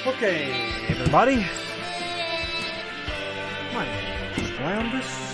Okay, everybody. My name is Clownvis.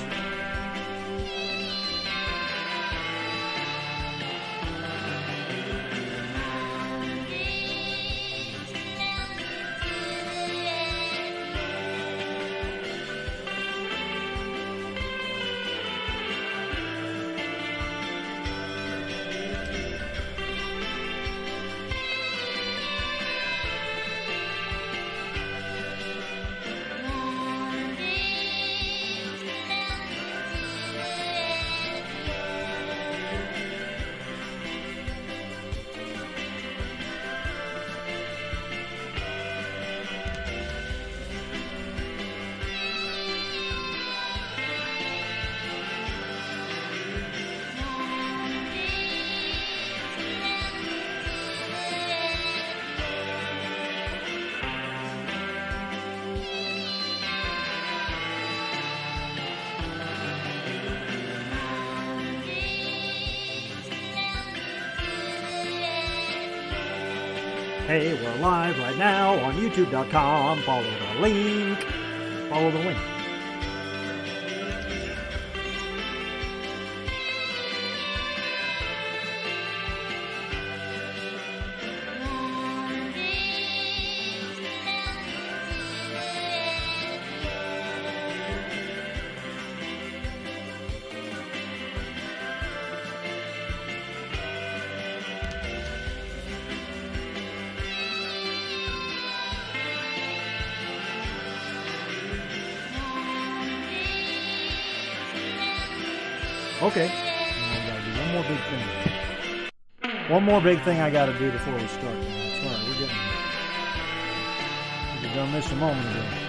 Hey, we're live right now on YouTube.com. Follow the link. Follow the link. Okay, now I gotta do one more big thing. One more big thing I gotta do before we start. Man. Sorry, we've done this a moment ago.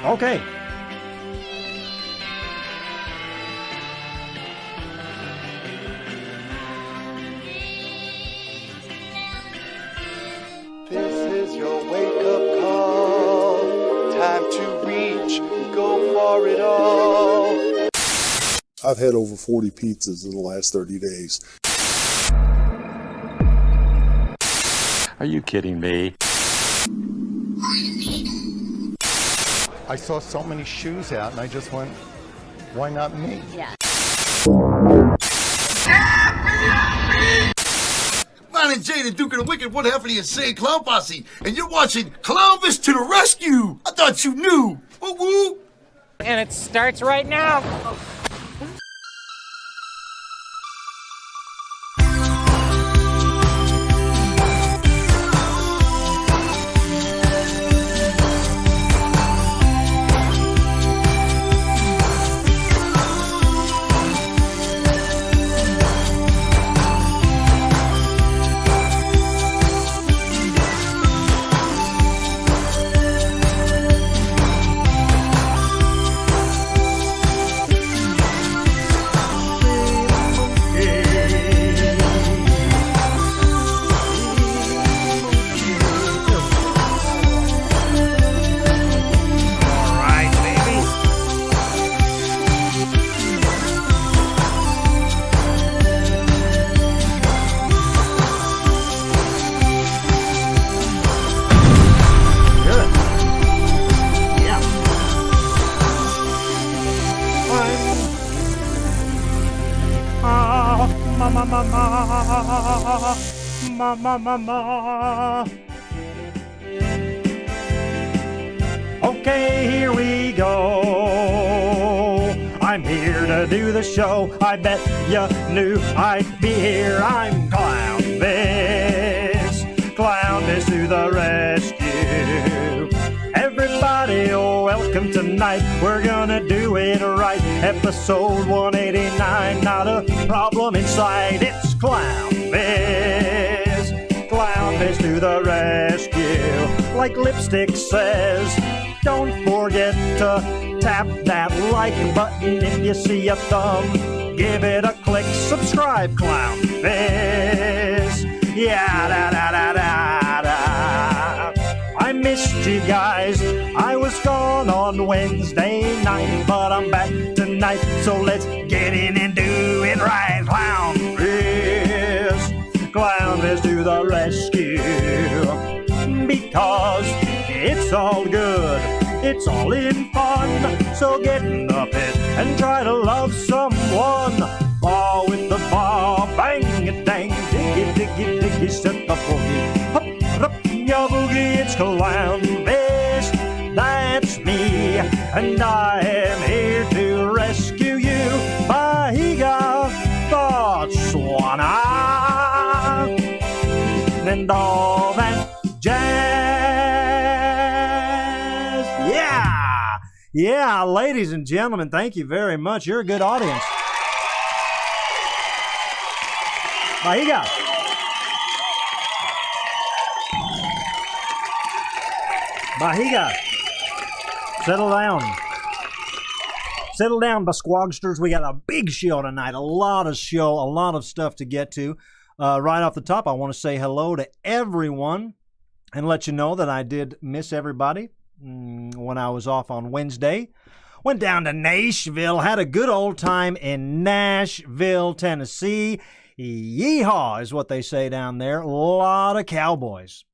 Okay. This is your wake-up call. Time to reach, go for it all. I've had over 40 pizzas in the last 30 days. Are you kidding me? I saw so many shoes out and I just went, why not me? Yeah. Mine and Jay, the Duke of the Wicked, one half of the Insane Clown Posse, and you're watching Clownvis to the Rescue! I thought you knew! Woo woo! And it starts right now! Ma. Okay, here we go. I'm here to do the show. I bet you knew I'd be here. I'm Clown. Clownvis to the rescue. Everybody, welcome tonight. We're gonna do it right. Episode 189, not a problem in sight. It's Clownvis. Clownvis to the rescue. Like Lipstick says, don't forget to tap that like button. If you see a thumb, give it a click. Subscribe, Clownvis. Yeah, da da da da da. I missed you guys. I was gone on Wednesday night, but I'm back tonight. So let's get in and do it right. Clownvis to the rescue. Because it's all good. It's all in fun. So get in the pit and try to love someone. Ball with the ball, bang it dang, diggy diggy diggy, set the boogie, hop up your boogie. It's Clownvis, that's me, and I am here to rescue you. Bahiga, Botswana, and all that jazz. Yeah, ladies and gentlemen, thank you very much. You're a good audience. Bahiga. Bahiga. Settle down. Settle down, Basquagsters. We got a big show tonight. A lot of stuff to get to. Right off the top, I want to say hello to everyone and let you know that I did miss everybody when I was off on Wednesday. Went down to Nashville, had a good old time in Nashville, Tennessee. Yeehaw is what they say down there. A lot of cowboys.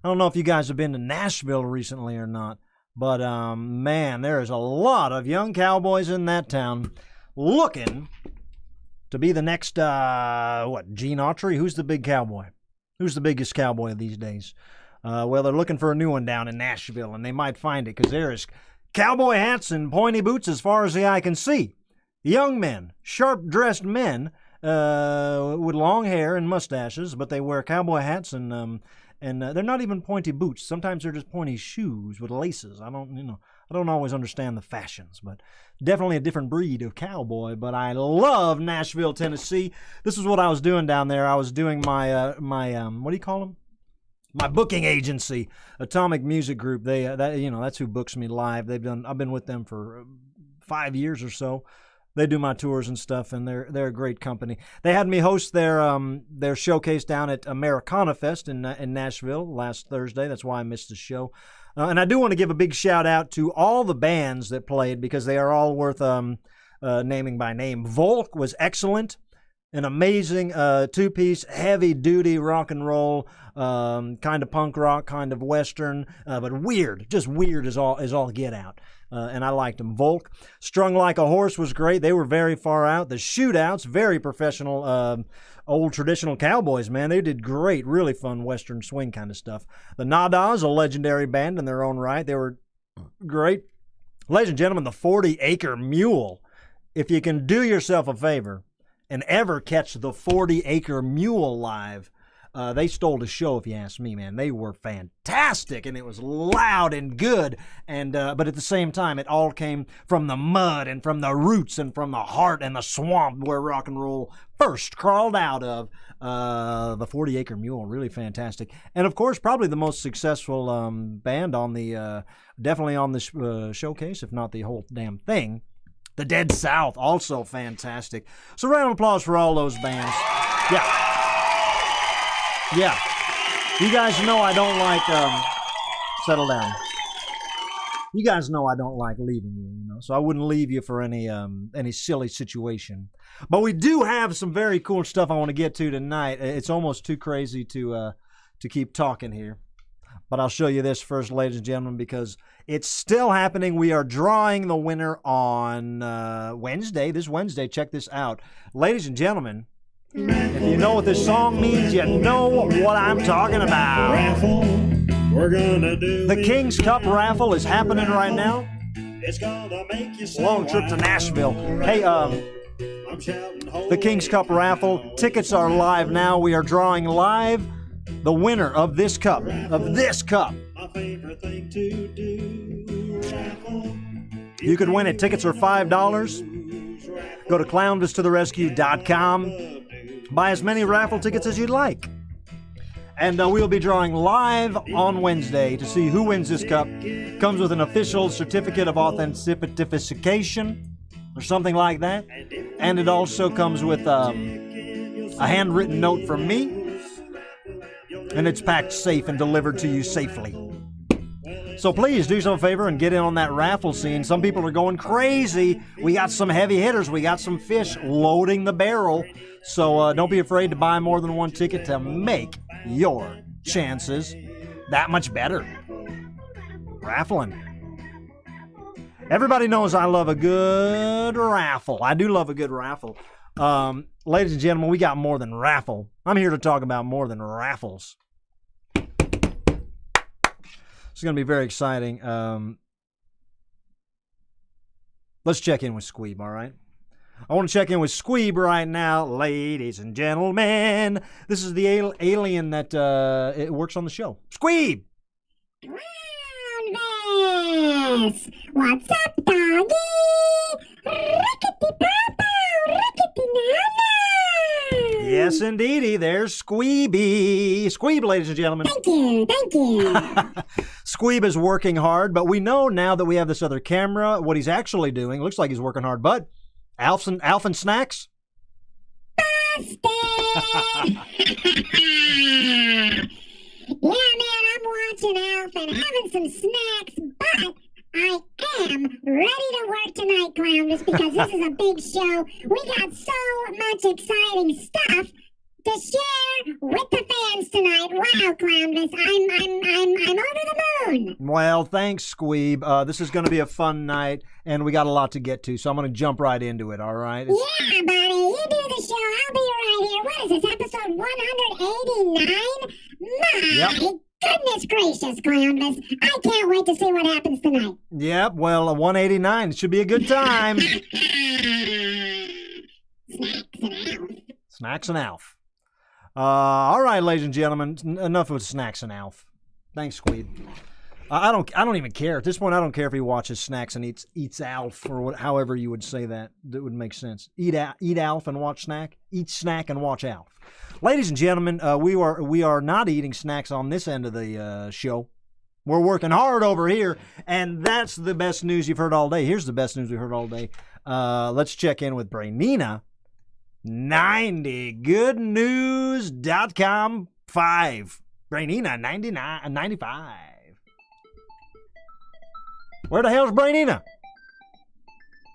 I don't know if you guys have been to Nashville recently or not, but man, there is a lot of young cowboys in that town looking to be the next, Gene Autry? Who's the big cowboy? Who's the biggest cowboy these days? Well, they're looking for a new one down in Nashville, and they might find it because there is cowboy hats and pointy boots as far as the eye can see. Young men, sharp-dressed men, with long hair and mustaches, but they wear cowboy hats and they're not even pointy boots. Sometimes they're just pointy shoes with laces. I don't always understand the fashions, but definitely a different breed of cowboy. But I love Nashville, Tennessee. This is what I was doing down there. I was doing my what do you call them? My booking agency, Atomic Music Group. That's who books me live. I've been with them for 5 years or so. They do my tours and stuff, and they're a great company. They had me host their showcase down at Americana Fest in Nashville last Thursday. That's why I missed the show. And I do want to give a big shout out to all the bands that played because they are all worth naming by name. Volk was excellent, an amazing two-piece, heavy-duty rock and roll, kind of punk rock, kind of western, but weird, just weird as all get out. And I liked them. Volk, Strung Like a Horse was great. They were very far out. The Shootouts, very professional, old traditional cowboys, man. They did great, really fun western swing kind of stuff. The Nadas, a legendary band in their own right. They were great. Ladies and gentlemen, the 40 Acre Mule. If you can do yourself a favor and ever catch the 40 Acre Mule live, they stole the show, if you ask me, man. They were fantastic, and it was loud and good. And but at the same time, it all came from the mud and from the roots and from the heart and the swamp where rock and roll first crawled out of. The 40 Acre Mule, really fantastic. And, of course, probably the most successful band on the, definitely on this showcase, if not the whole damn thing. The Dead South, also fantastic. So round of applause for all those bands. Yeah. You guys know I don't like, settle down. You guys know I don't like leaving you, so I wouldn't leave you for any silly situation. But we do have some very cool stuff I want to get to tonight. It's almost too crazy to keep talking here. But I'll show you this first, ladies and gentlemen, because it's still happening. We are drawing the winner on Wednesday. This Wednesday, check this out. Ladies and gentlemen, if you know what this song means, you know what I'm talking about. Raffle, we're gonna do the King's Cup raffle is happening right now. It's gonna make you Long trip to Nashville. Hey, The King's Cup raffle. Tickets are live now. We are drawing live the winner of this cup. You could win it. Tickets are $5. Go to clownvistotherescue.com. Buy as many raffle tickets as you'd like. And we'll be drawing live on Wednesday to see who wins this cup. Comes with an official certificate of authentication or something like that. And it also comes with a handwritten note from me. And it's packed safe and delivered to you safely. So please do us a favor and get in on that raffle scene. Some people are going crazy. We got some heavy hitters. We got some fish loading the barrel. So don't be afraid to buy more than one ticket to make your chances that much better. Raffling. Everybody knows I love a good raffle. I do love a good raffle. Ladies and gentlemen, we got more than raffle. I'm here to talk about more than raffles. It's going to be very exciting. Let's check in with Squeeb, all right? I want to check in with Squeeb right now, ladies and gentlemen. This is the alien that it works on the show. Squeeb! Clownvis! What's up, doggy? Rickety-pow-pow, rickety-now-now! Yes, indeedy. There's Squeeby. Squeeb, ladies and gentlemen. Thank you. Squeeb is working hard, but we know now that we have this other camera what he's actually doing. Looks like he's working hard, but Alf and Snacks? Busted! Yeah, man, I'm watching Alf and having some snacks, but I am ready to work tonight, Clownvis, because this is a big show. We got so much exciting stuff to share with the fans tonight. Wow, Clownvis, I'm over the moon. Well, thanks, Squeeb. This is going to be a fun night, and we got a lot to get to, so I'm going to jump right into it, all right? Yeah, buddy, you do the show. I'll be right here. What is this, episode 189? My goodness gracious, Clownvis. I can't wait to see what happens tonight. Yep, well, 189. It should be a good time. Snacks and Alf. All right, ladies and gentlemen, enough with Snacks and Alf. Thanks, Squeeb. I don't even care. At this point, I don't care if he watches Snacks and eats Alf, or however you would say that. That would make sense. Eat Alf and watch Snack. Eat Snack and watch Alf. Ladies and gentlemen, we are not eating snacks on this end of the show. We're working hard over here, and that's the best news you've heard all day. Here's the best news we've heard all day. Let's check in with Brainina. 90goodnews.com 5. Brainina 95. Where the hell's Brainina?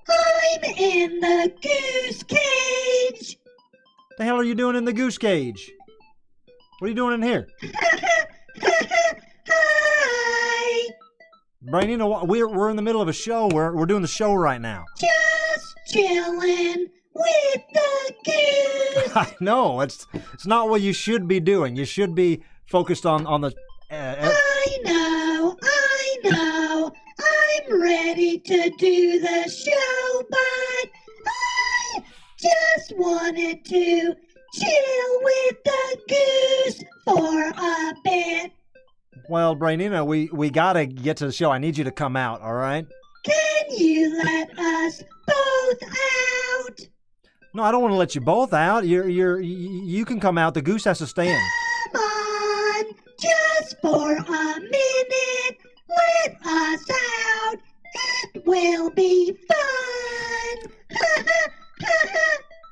I'm in the goose cage. The hell are you doing in the goose cage? What are you doing in here? Hi. Brainina, we're in the middle of a show. We're doing the show right now. Just chilling with the goose. I know. It's not what you should be doing. You should be focused on the... I know. I'm ready to do the show, but I just wanted to chill with the goose for a bit. Well, Brainina, we gotta get to the show. I need you to come out, all right? Can you let us both out? No, I don't want to let you both out. You can come out. The goose has to stay in. Come on, just for a minute. Let us out. It will be fun.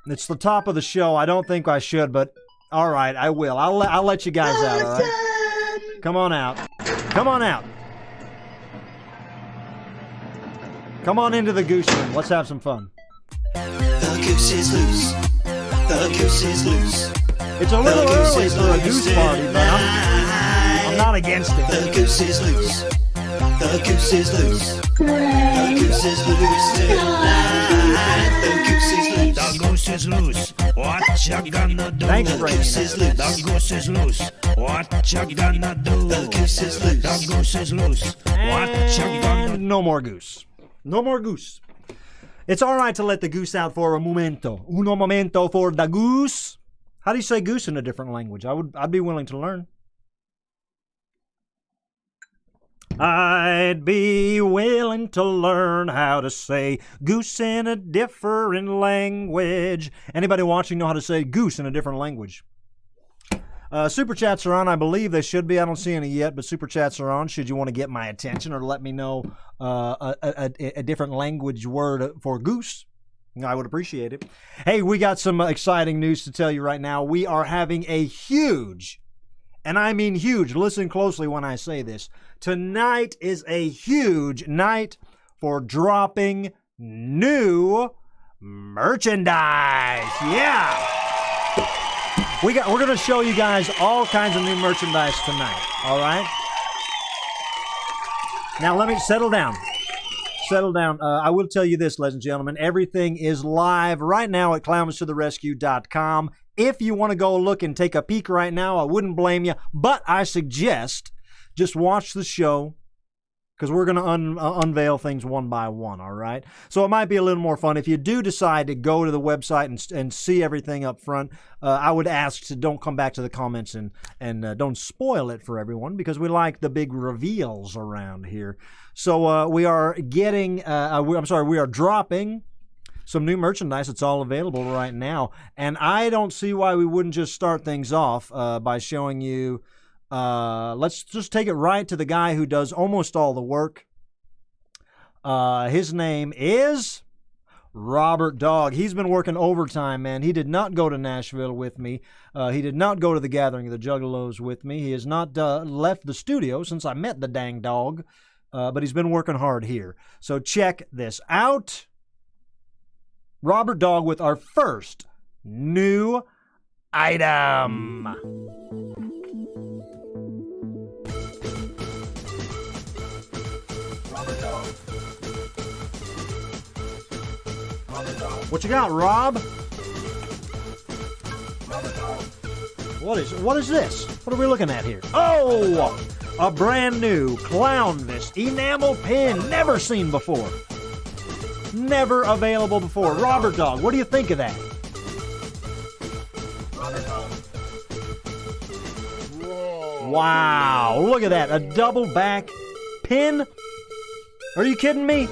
It's the top of the show. I don't think I should, but all right, I will. I'll let you guys out, all right? Come on out. Come on out. Come on into the goose room. Let's have some fun. The goose is loose. The goose is loose. It's a little early for a goose party, but I'm not against it. The goose is loose. The goose is loose. The goose is loose tonight. The goose is loose. The goose is loose. What you gonna do? Thanks, The goose is loose. The goose is loose. What you gonna do? The goose is loose. The goose is loose. What you gonna do? And no more goose. No more goose. It's all right to let the goose out for a momento. Uno momento for the goose. How do you say goose in a different language? I'd be willing to learn. I'd be willing to learn how to say goose in a different language. Anybody watching know how to say goose in a different language? Super chats are on. I believe they should be. I don't see any yet, but super chats are on. Should you want to get my attention or let me know a different language word for goose, I would appreciate it. Hey, we got some exciting news to tell you right now. We are having a huge, and I mean huge, listen closely when I say this. Tonight is a huge night for dropping new merchandise. Yeah. We're going to show you guys all kinds of new merchandise tonight, all right? Now, let me settle down. Settle down. I will tell you this, ladies and gentlemen. Everything is live right now at clownvistotherescue.com. If you want to go look and take a peek right now, I wouldn't blame you. But I suggest just watch the show, because we're going to unveil things one by one, all right? So it might be a little more fun. If you do decide to go to the website and see everything up front, I would ask to don't come back to the comments and don't spoil it for everyone, because we like the big reveals around here. So we are getting, we are dropping some new merchandise. It's all available right now. And I don't see why we wouldn't just start things off by showing you. Let's just take it right to the guy who does almost all the work. His name is Robert Dog. He's been working overtime, man. He did not go to Nashville with me. He did not go to the gathering of the Juggalos with me. He has not left the studio since I met the dang dog, but he's been working hard here. So check this out. Robert Dog with our first new item. What you got, Rob? What is this? What are we looking at here? Oh, a brand new Clownvis enamel pin, never seen before. Never available before. Robert Dog, what do you think of that? Wow, look at that. A double back pin? Are you kidding me?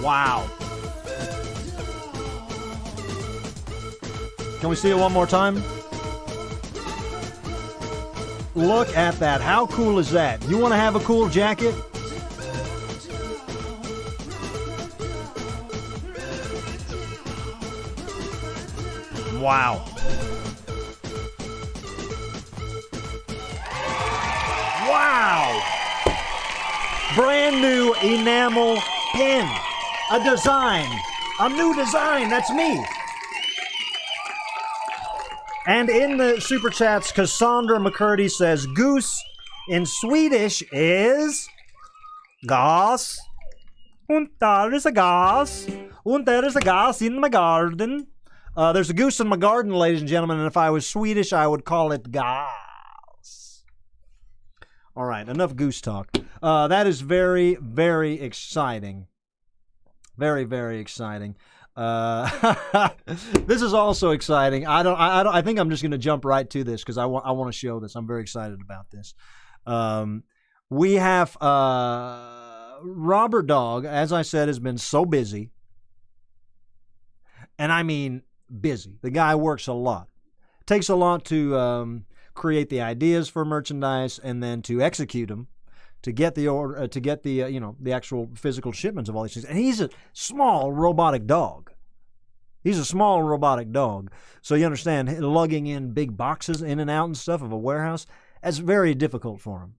Wow. Can we see it one more time? Look at that. How cool is that? You want to have a cool jacket? Wow. Wow. Brand new enamel pin. A design. A new design. That's me. And in the super chats, Cassandra McCurdy says, Goose in Swedish is gas. Und there is a gas. Und there is a gas in my garden. There's a goose in my garden, ladies and gentlemen, and if I was Swedish, I would call it gas. All right, enough goose talk. That is very, very exciting. Very, very exciting. This is also exciting. I think I'm just going to jump right to this because I want to show this. I'm very excited about this. We have Robert Dog, as I said, has been so busy. And I mean busy. The guy works a lot. It takes a lot to create the ideas for merchandise and then to execute them. To get the order, the actual physical shipments of all these things, and he's a small robotic dog. He's a small robotic dog, so you understand lugging in big boxes in and out and stuff of a warehouse. That's very difficult for him,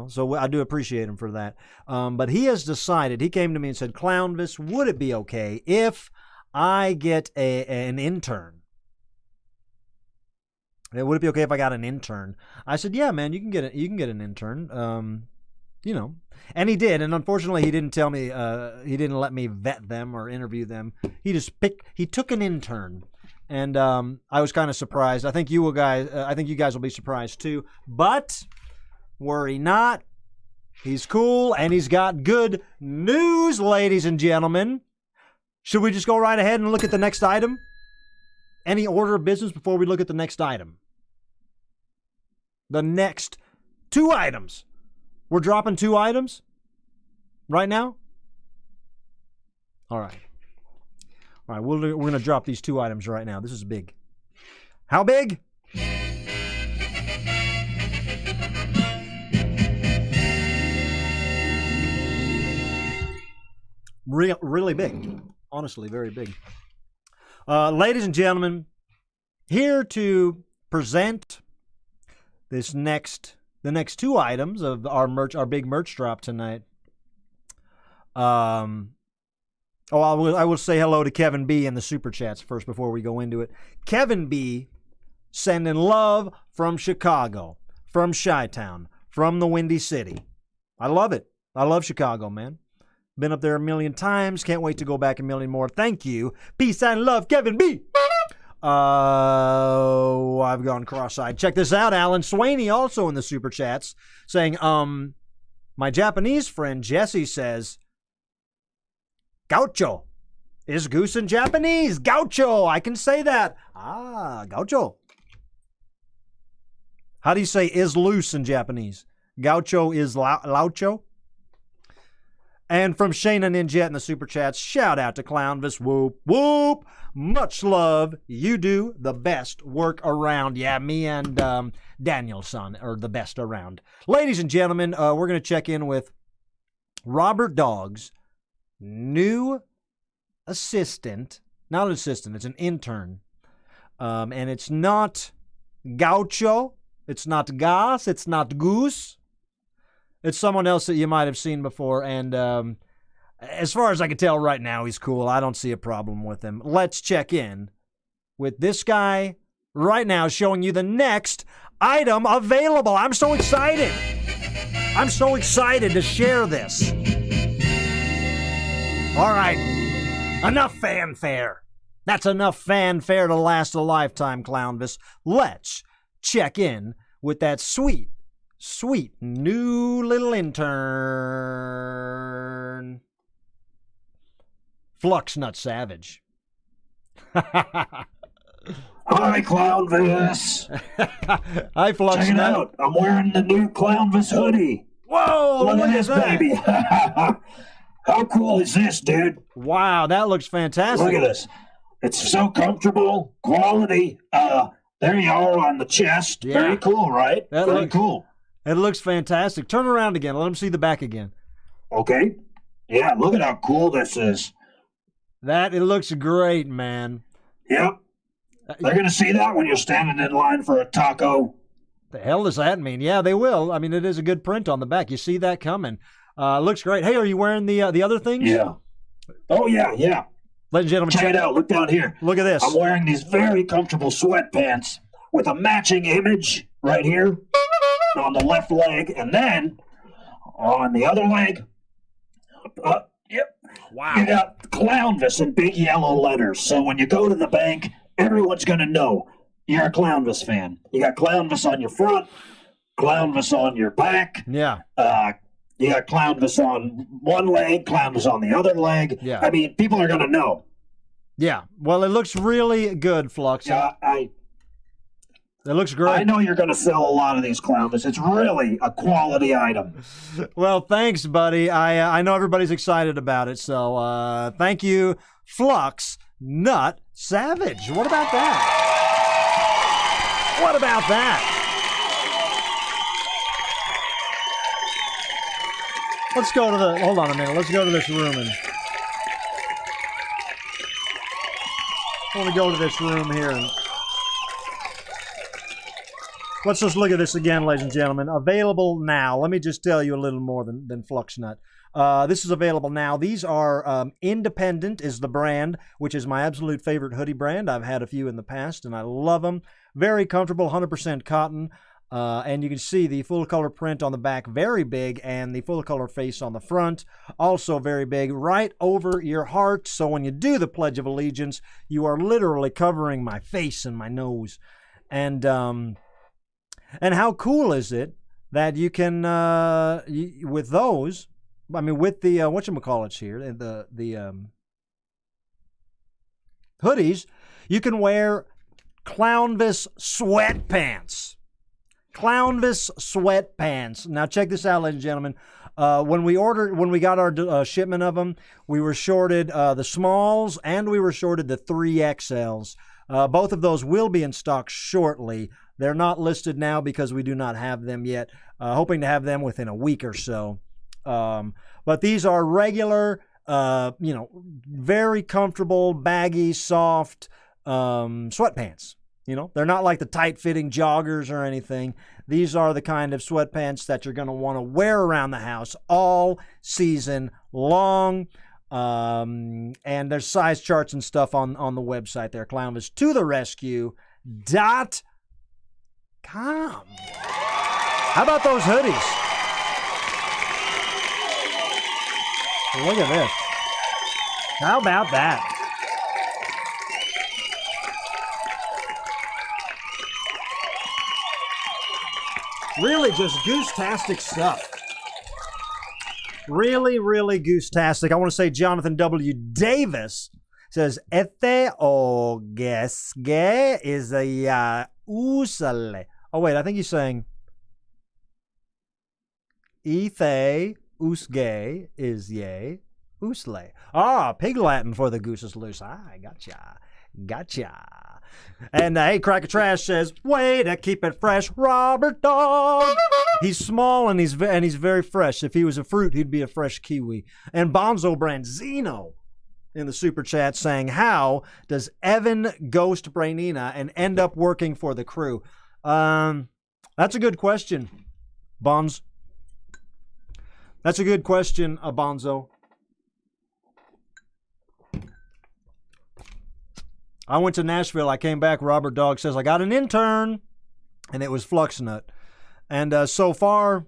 So I do appreciate him for that. But he has decided. He came to me and said, "Clownvis, would it be okay if I get an intern? Would it be okay if I got an intern?" I said, "Yeah, man, you can get an intern." And he did, and unfortunately he didn't tell me, he didn't let me vet them or interview them. He took an intern, And I was kind of surprised. I think you guys will be surprised too. But worry not. He's cool, and he's got good news, ladies and gentlemen. Should we just go right ahead and look at the next item? Any order of business before we look at the next item? The next 2 items. We're dropping 2 items right now? All right. All right, we're going to drop these 2 items right now. This is big. How big? Really big. Honestly, very big. Ladies and gentlemen, here to present the next 2 items of our big merch drop tonight. I will say hello to Kevin B in the super chats first before we go into it. Kevin B sending love from Chicago, from Chi-Town, from the Windy City. I love it. I love Chicago, man. Been up there a million times. Can't wait to go back a million more. Thank you. Peace and love, Kevin B. I've gone cross-eyed. Check this out. Alan Swaney also in the super chats saying, my Japanese friend Jesse says, Gaucho. Is Goose in Japanese? Gaucho. I can say that. Gaucho. How do you say is loose in Japanese? Gaucho is laucho. And from Shayna Ninjet in the super chats, shout out to Clownvis. Whoop, whoop. Much love. You do the best work around. Yeah, me and Danielson are the best around. Ladies and gentlemen, we're going to check in with Robert Dogg's new assistant. Not an assistant, it's an intern. And it's not Gaucho. It's not Gas. It's not Goose. It's someone else that you might have seen before, and as far as I can tell right now, he's cool. I don't see a problem with him. Let's check in with this guy right now, showing you the next item available. I'm so excited. I'm so excited to share this. All right, enough fanfare. That's enough fanfare to last a lifetime, Clownvis. Let's check in with that sweet new little intern, Fluxnut Savage. Hi, Clownvis. Hi, Fluxnut. Check it out. I'm wearing the new Clownvis hoodie. Whoa, look at this, baby. How cool is this, dude? Wow, that looks fantastic. Look at this. It's so comfortable, quality. There you are on the chest. Yeah. Very cool, right? Very cool. It looks fantastic. Turn around again. Let them see the back again. Okay. Yeah, look at how cool this is. It looks great, man. Yep. They're going to see that when you're standing in line for a taco. The hell does that mean? Yeah, they will. I mean, it is a good print on the back. You see that coming. Looks great. Hey, are you wearing the other things? Yeah. Oh, yeah. Ladies and gentlemen, check it out. Look down here. Look at this. I'm wearing these very comfortable sweatpants with a matching image right here on the left leg, and then on the other leg, yep. Wow. You got Clownvis in big yellow letters. So when you go to the bank, everyone's going to know you're a Clownvis fan. You got Clownvis on your front, Clownvis on your back. Yeah. You got Clownvis on one leg, Clownvis on the other leg. Yeah. I mean, people are going to know. Yeah. Well, it looks really good, Flux. Yeah, it looks great. I know you're going to sell a lot of these Clownvis. It's really a quality item. Well, thanks, buddy. I know everybody's excited about it, so thank you, Fluxnut Savage. What about that? What about that? Let's go to the... Hold on a minute. Let's go to this room and... I want to go to this room here and... Let's just look at this again, ladies and gentlemen. Available now. Let me just tell you a little more than Fluxnut. This is available now. These are Independent is the brand, which is my absolute favorite hoodie brand. I've had a few in the past, and I love them. Very comfortable, 100% cotton. And you can see the full color print on the back, very big, and the full color face on the front, also very big, right over your heart. So when you do the Pledge of Allegiance, you are literally covering my face and my nose. And how cool is it that you can, with those, I mean, with the, whatchamacallits here, the hoodies, you can wear Clownvis sweatpants. Clownvis sweatpants. Now check this out, ladies and gentlemen. When we got our shipment of them, we were shorted the smalls and we were shorted the 3XLs. Both of those will be in stock shortly. They're not listed now because we do not have them yet. Hoping to have them within a week or so. But these are regular, very comfortable, baggy, soft sweatpants. They're not like the tight-fitting joggers or anything. These are the kind of sweatpants that you're going to want to wear around the house all season long. And there's size charts and stuff on the website there, Clownvis to the rescue.com. How about those hoodies? Look at this. How about that? Really just goose-tastic stuff. Really, really goose-tastic. I want to say Jonathan W. Davis says, Este o gesge is a usale. Oh, wait, I think he's saying Ethe usge is ye usle. Ah, pig Latin for the goose is loose. I gotcha. And hey, Cracker Trash says, way to keep it fresh, Robert Dog. He's small and he's very fresh. If he was a fruit, he'd be a fresh kiwi. And Bonzo Branzino in the super chat saying, how does Evan ghost Brainina and end up working for the crew? That's a good question, Bonz. That's a good question, Bonzo. I went to Nashville. I came back. Robert Dog says, I got an intern. And it was Fluxnut. And so far,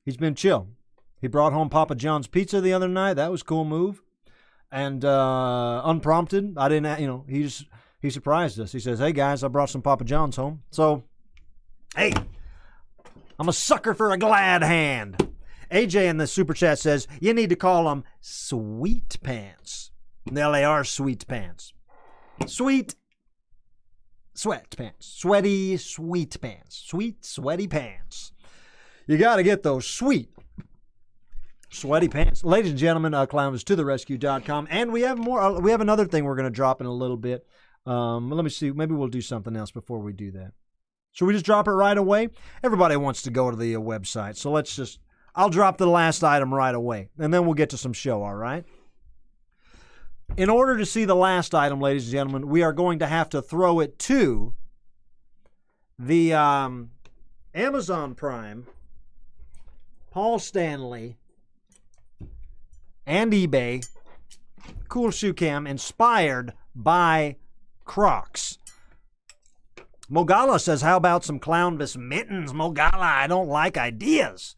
he's been chill. He brought home Papa John's pizza the other night. That was a cool move. And unprompted, I didn't, he surprised us. He says, hey, guys, I brought some Papa John's home. So, hey, I'm a sucker for a glad hand. AJ in the super chat says, you need to call them sweet pants. Now they are sweet pants. Sweet sweatpants. Sweaty sweet pants. Sweet sweaty pants. You got to get those sweet sweaty pants. Ladies and gentlemen, Clownvis to the rescue.com. And we have more. We have another thing we're going to drop in a little bit. Let me see. Maybe we'll do something else before we do that. Should we just drop it right away? Everybody wants to go to the website. So I'll drop the last item right away. And then we'll get to some show, all right? In order to see the last item, ladies and gentlemen, we are going to have to throw it to the Amazon Prime, Paul Stanley, and eBay Cool Shoe Cam inspired by Crocs. Mogala says, how about some Clownvis mittens? Mogala, I don't like ideas.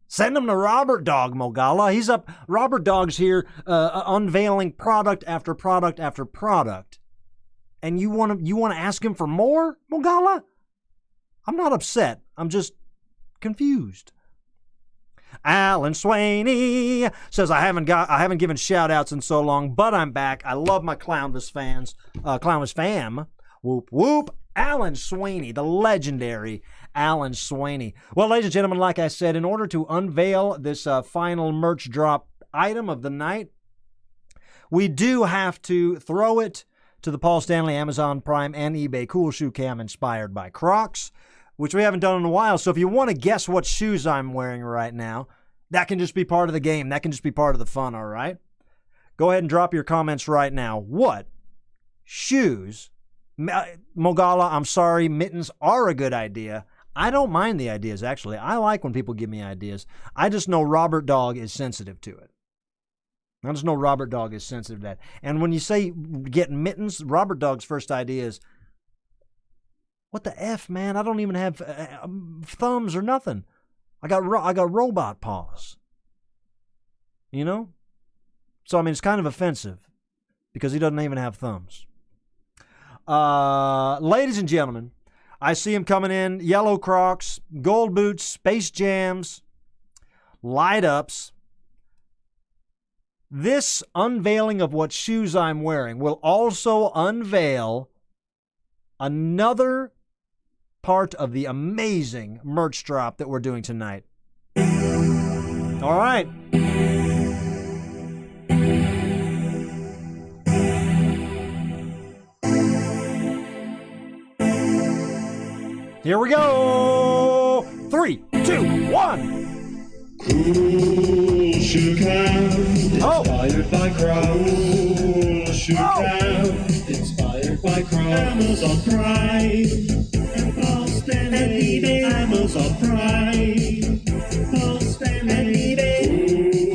Send them to Robert Dog, Mogala. He's up. Robert Dog's here unveiling product after product after product. And you want to ask him for more, Mogala? I'm not upset. I'm just confused. Alan Swaney says, I haven't given shout outs in so long, but I'm back. I love my Clownvis fans. Clownvis fam. Whoop whoop. Alan Swaney, the legendary Alan Swaney. Well, ladies and gentlemen, like I said, in order to unveil this final merch drop item of the night, we do have to throw it to the Paul Stanley, Amazon Prime, and eBay Cool Shoe Cam inspired by Crocs, which we haven't done in a while. So if you want to guess what shoes I'm wearing right now, that can just be part of the game. That can just be part of the fun, all right? Go ahead and drop your comments right now. What shoes? Mogala, I'm sorry, mittens are a good idea. I don't mind the ideas, actually. I like when people give me ideas. I just know Robert Dog is sensitive to it. I just know Robert Dog is sensitive to that. And when you say get mittens, Robert Dog's first idea is, What the F, man? I don't even have thumbs or nothing. I got robot paws. You know? So, I mean, it's kind of offensive because he doesn't even have thumbs. Ladies and gentlemen, I see him coming in. Yellow Crocs, gold boots, Space Jams, light ups. This unveiling of what shoes I'm wearing will also unveil another part of the amazing merch drop that we're doing tonight. All right. Here we go. 3, 2, 1. Cool shoe cam, inspired by Croc. Cool shoe cam, inspired by Croc. Amazon Prime, and Post and eBay. Amazon Prime, Post and eBay.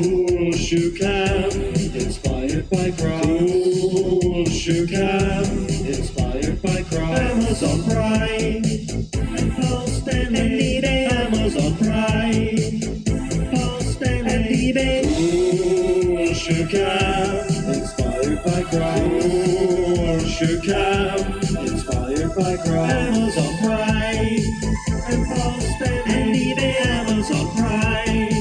Cool shoe cam, inspired by Croc. Cool shoe cam, inspired by Croc. Amazon Prime, and Post and eBay. Amazon Prime. Cool shoe cam, inspired by Croc. Cool shoe cam, inspired by Croc. Amazon Prime, and Post and eBay. Amazon Prime,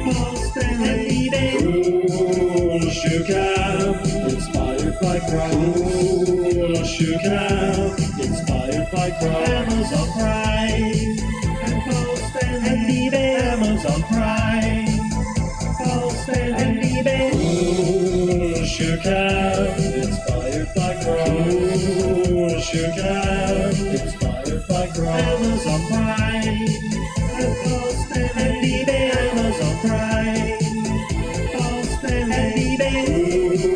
Post and eBay. Cool shoe cam, inspired by Croc. Cool shoe cam, inspired by Croc. Amazon Prime, and Post and eBay. Amazon Prime. Cool shoe cam, inspired by Croc. Cool shoe cam, inspired by Croc. Amazon Prime, and Post and eBay. Amazon Prime, Post and eBay.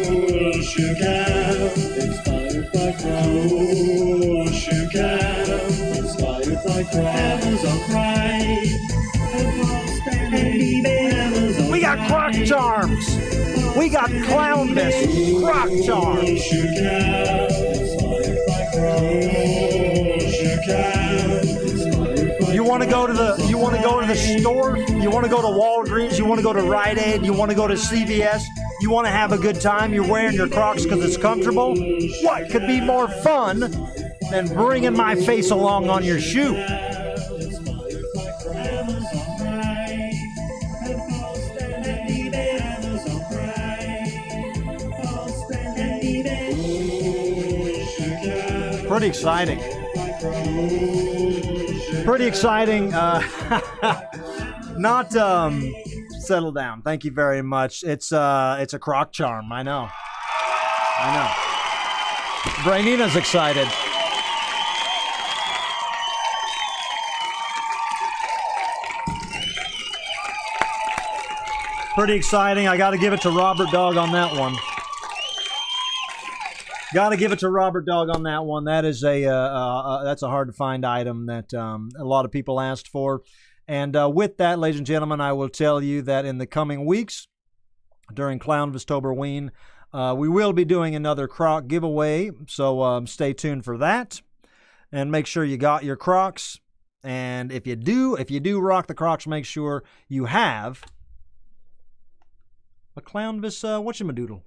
Cool shoe cam, inspired by Croc. Cool shoe cam, inspired by Croc. Amazon Prime, and Post and eBay. Amazon. We got Croc charms. We got Clownvis, Croc charms. You want to go to the store? You want to go to Walgreens? You want to go to Rite Aid? You want to go to CVS? You want to have a good time? You're wearing your Crocs because it's comfortable? What could be more fun than bringing my face along on your shoe? Pretty exciting. Pretty exciting. Not settle down. Thank you very much. It's a Croc charm. I know. Brainina's excited. Pretty exciting. I got to give it to Robert Dog on that one. Got to give it to Robert Dog on that one. That is that's a hard to find item that a lot of people asked for. And with that, ladies and gentlemen, I will tell you that in the coming weeks, during Clownvis-toberween, we will be doing another Croc giveaway. So stay tuned for that, and make sure you got your Crocs. And if you do rock the Crocs, make sure you have a Clownvis whatchamadoodle,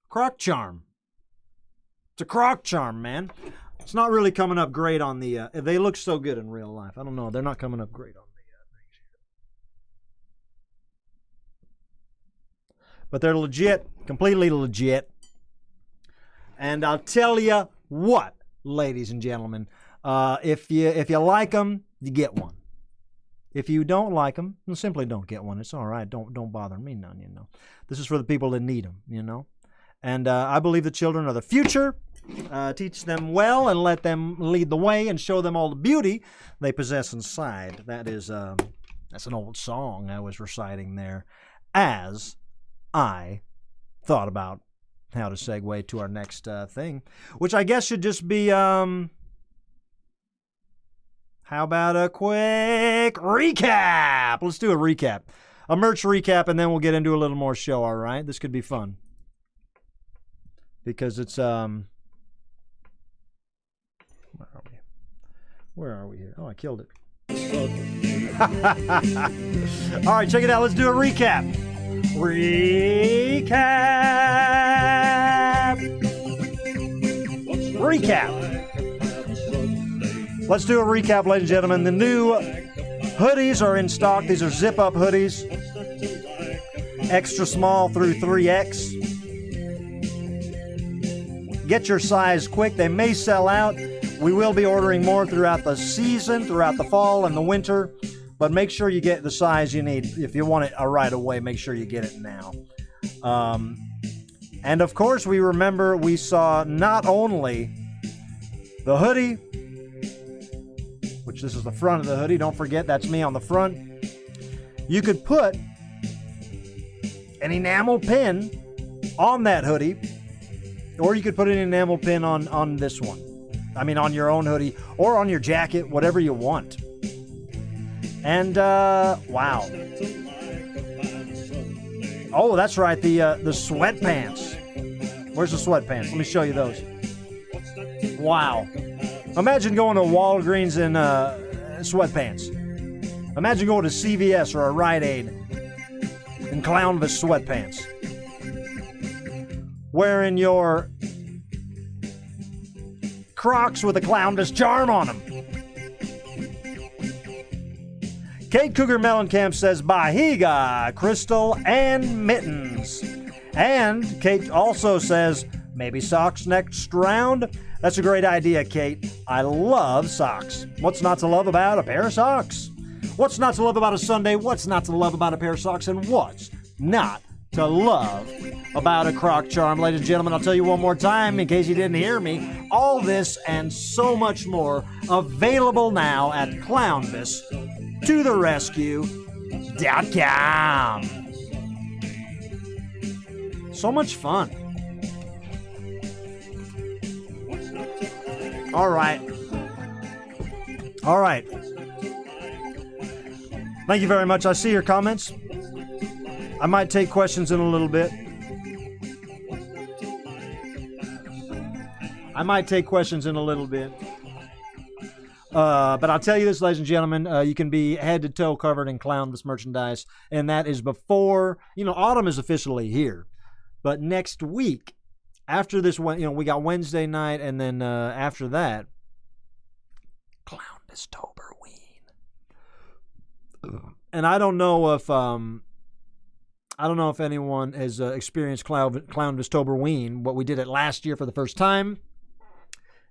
Croc charm. It's a Croc charm, man. It's not really coming up great on the... they look so good in real life. I don't know. They're not coming up great on the things here. But they're legit. Completely legit. And I'll tell you what, ladies and gentlemen. If you like them, you get one. If you don't like them, then simply don't get one. It's all right. Don't bother me none, you know. This is for the people that need them, you know. And I believe the children are the future. Teach them well and let them lead the way and show them all the beauty they possess inside. That's an old song I was reciting there as I thought about how to segue to our next thing, which I guess should just be, how about a quick recap? Let's do a recap. A merch recap, and then we'll get into a little more show, all right? This could be fun. Because it's, where are Where are we here? Oh, I killed it. All right, check it out. Let's do a recap. Recap. Let's do a recap, ladies and gentlemen. The new hoodies are in stock. These are zip-up hoodies. Extra small through 3X. Get your size quick. They may sell out. We will be ordering more throughout the season, throughout the fall and the winter. But make sure you get the size you need. If you want it right away, make sure you get it now. And of course, we saw not only the hoodie, which this is the front of the hoodie. Don't forget, that's me on the front. You could put an enamel pin on that hoodie, or you could put an enamel pin on this one. I mean, on your own hoodie or on your jacket, whatever you want. And, wow. Oh, that's right, the sweatpants. Where's the sweatpants? Let me show you those. Wow. Imagine going to Walgreens in sweatpants. Imagine going to CVS or a Rite Aid in Clownvis sweatpants. Wearing your Crocs with a Clownvis charm on them. Kate Cougar Mellencamp says Bahiga, Crystal, and mittens. And Kate also says maybe socks next round. That's a great idea, Kate. I love socks. What's not to love about a pair of socks? What's not to love about a Sunday? What's not to love about a pair of socks? And what's not to love about a Croc charm? Ladies and gentlemen, I'll tell you one more time in case you didn't hear me. All this and so much more available now at Clownvis to the rescue.com. So much fun. All right. Thank you very much. I see your comments. I might take questions in a little bit. But I'll tell you this, ladies and gentlemen, you can be head to toe covered in Clownvis merchandise, and that is before, autumn is officially here. But next week, after this, we got Wednesday night, and then after that, Clownvis Toberween. And I don't know if anyone has experienced Clownvis Toberween. What we did it last year for the first time.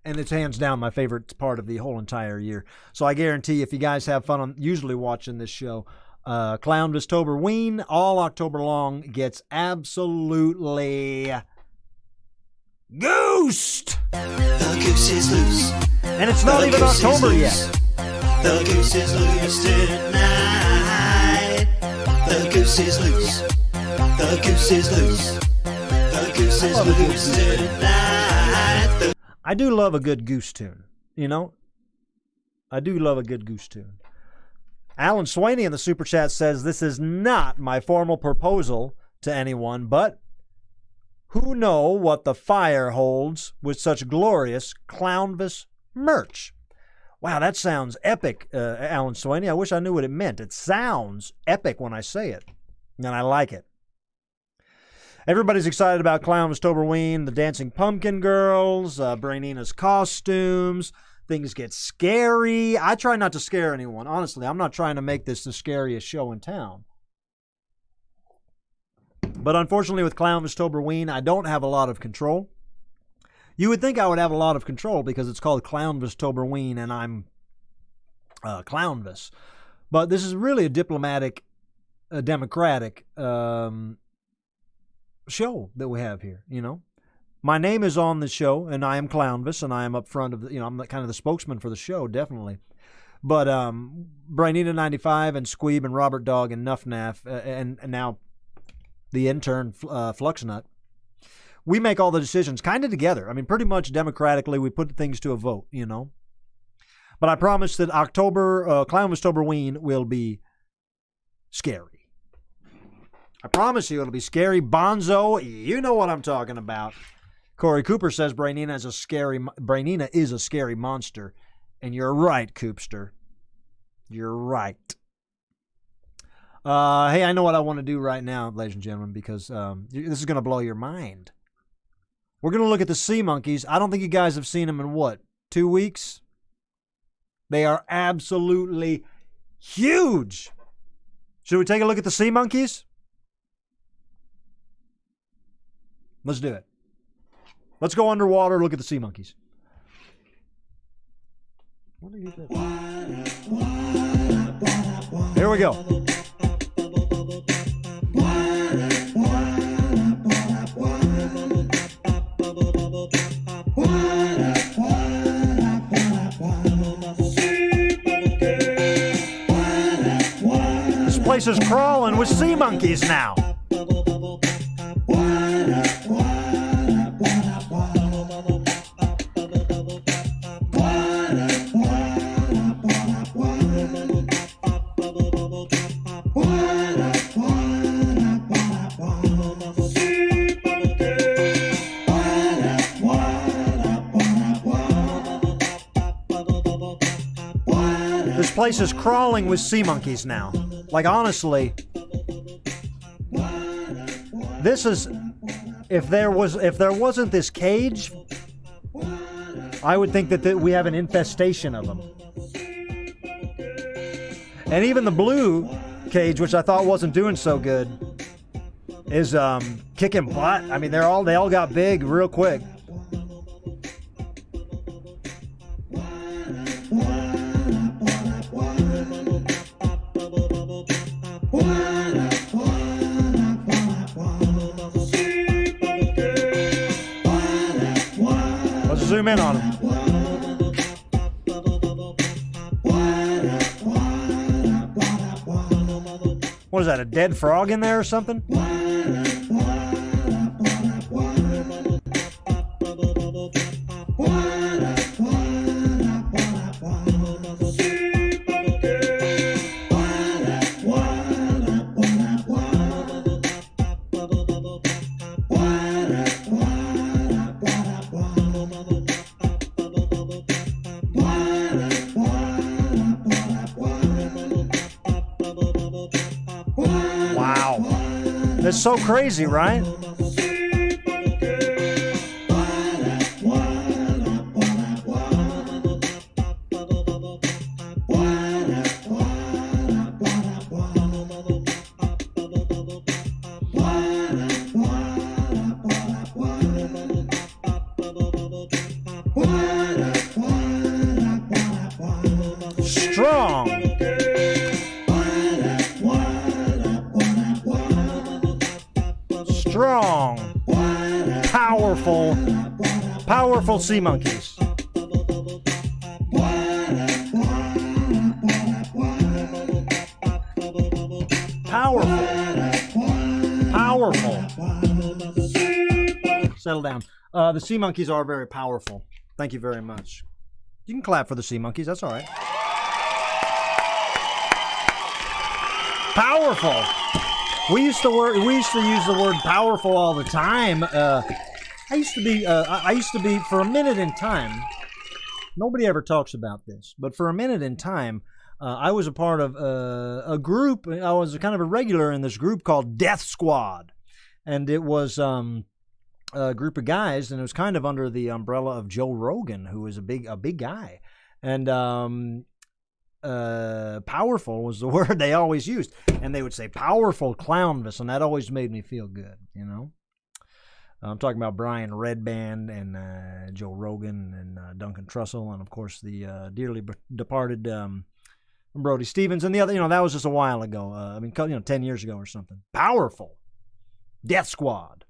And it's hands down my favorite part of the whole entire year. So I guarantee if you guys have fun on usually watching this show, Clownvis Toberween all October long gets absolutely goosed. The goose is loose. And it's not even October yet. The goose is loose tonight. The goose is loose. The goose is loose. The goose is loose tonight. I do love a good Goose tune, I do love a good Goose tune. Alan Swaney in the Super Chat says, this is not my formal proposal to anyone, but who know what the fire holds with such glorious Clownvis merch. Wow, that sounds epic, Alan Swaney. I wish I knew what it meant. It sounds epic when I say it, and I like it. Everybody's excited about Clownvis Toberween, the Dancing Pumpkin Girls, Brainina's costumes. Things get scary. I try not to scare anyone. Honestly, I'm not trying to make this the scariest show in town. But unfortunately with Clownvis Toberween, I don't have a lot of control. You would think I would have a lot of control because it's called Clownvis Toberween and I'm Clownvis. But this is really a democratic show that we have here, My name is on the show, and I am Clownvis, and I am up front of the, I'm kind of the spokesman for the show, definitely. But Brainina 95 and Squeeb and Robert Dog and Nuff Naff and now the intern Fluxnut, we make all the decisions kind of together. I mean, pretty much democratically, we put things to a vote, But I promise that October, Clownvis Toberween will be scary. I promise you it'll be scary. Bonzo, you know what I'm talking about. Corey Cooper says Brainina is a scary monster. And you're right, Coopster. You're right. Hey, I know what I want to do right now, ladies and gentlemen, because this is going to blow your mind. We're going to look at the sea monkeys. I don't think you guys have seen them in, what, 2 weeks? They are absolutely huge. Should we take a look at the sea monkeys? Let's do it. Let's go underwater, look at the sea monkeys. Here we go. This place is crawling with sea monkeys now. This place is crawling with sea monkeys now. Like, honestly, this is, if there wasn't this cage, I would think that we have an infestation of them. And even the blue cage, which I thought wasn't doing so good, is kicking butt. I mean, they all got big real quick. Let's zoom in on them. What is that, a dead frog in there or something? That's so crazy, right? Strong. Strong, powerful sea monkeys. Powerful. Settle down. The sea monkeys are very powerful. Thank you very much. You can clap for the sea monkeys. That's all right. Powerful. We used to use the word powerful all the time. I used to be for a minute in time. Nobody ever talks about this, but for a minute in time, I was a part of a group. I was kind of a regular in this group called Death Squad, and it was a group of guys, and it was kind of under the umbrella of Joe Rogan, who is a big guy, and powerful was the word they always used, and they would say powerful Clownvis, and that always made me feel good, you know. I'm talking about Brian Redband and Joe Rogan and Duncan Trussell, and of course the dearly departed Brody Stevens, and the other, you know, that was just a while ago. 10 years ago or something. Powerful Death Squad.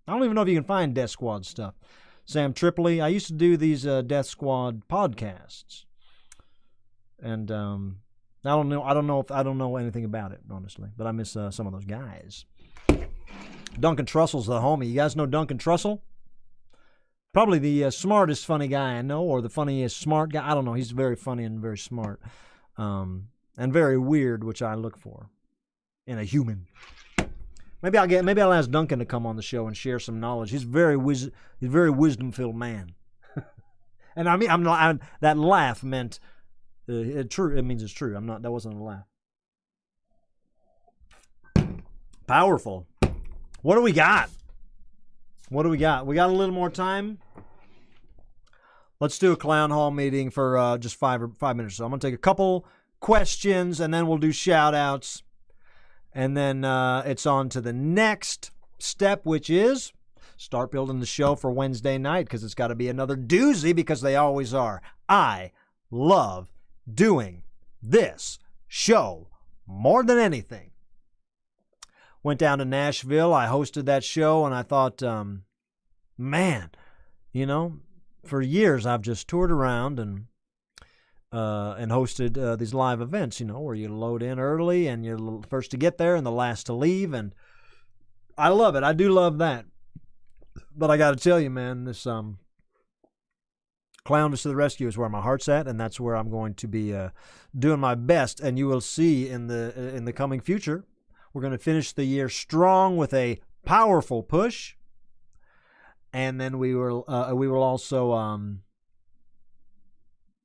I don't even know if you can find Death Squad stuff. Sam Tripoli. I used to do these Death Squad podcasts. And I don't know anything about it, honestly, but I miss some of those guys. Duncan Trussell's the homie. You guys know Duncan Trussell? Probably the smartest funny guy I know, or the funniest smart guy. I don't know. He's very funny and very smart, and very weird, which I look for in a human. Maybe I'll ask Duncan to come on the show and share some knowledge. He's a very wisdom-filled man. And I mean, that laugh meant true. It means it's true. That wasn't a laugh. Powerful. What do we got? We got a little more time. Let's do a clown hall meeting for just 5 minutes. So I'm going to take a couple questions, and then we'll do shout-outs. And then it's on to the next step, which is start building the show for Wednesday night, because it's got to be another doozy, because they always are. I love doing this show more than anything. Went down to Nashville. I hosted that show, and I thought, man, for years I've just toured around and hosted these live events, where you load in early and you're the first to get there and the last to leave, and I love it. I do love that. But I got to tell you, man, this Clownvis to the rescue is where my heart's at, and that's where I'm going to be doing my best. And you will see in the coming future, we're going to finish the year strong with a powerful push, and then we will also.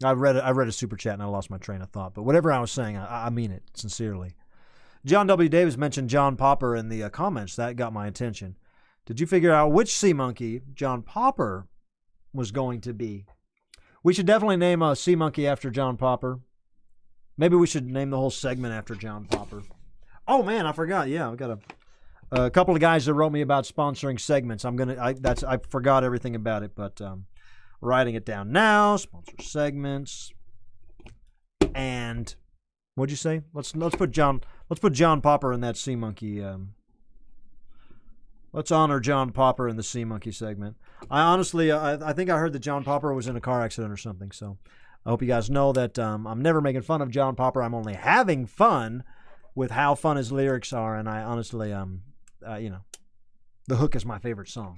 I read a super chat and I lost my train of thought, but whatever I was saying, I mean it sincerely. John W. Davis mentioned John Popper in the comments. That got my attention. Did you figure out which sea monkey John Popper was going to be? We should definitely name a sea monkey after John Popper. Maybe we should name the whole segment after John Popper. Oh man, I forgot. Yeah, I've got a couple of guys that wrote me about sponsoring segments. I forgot everything about it, but writing it down now. Sponsor segments. And what'd you say? Let's put John Popper in that sea monkey. Let's honor John Popper in the sea monkey segment. I honestly, I think I heard that John Popper was in a car accident or something. So I hope you guys know that I'm never making fun of John Popper. I'm only having fun with how fun his lyrics are. And I honestly, the hook is my favorite song.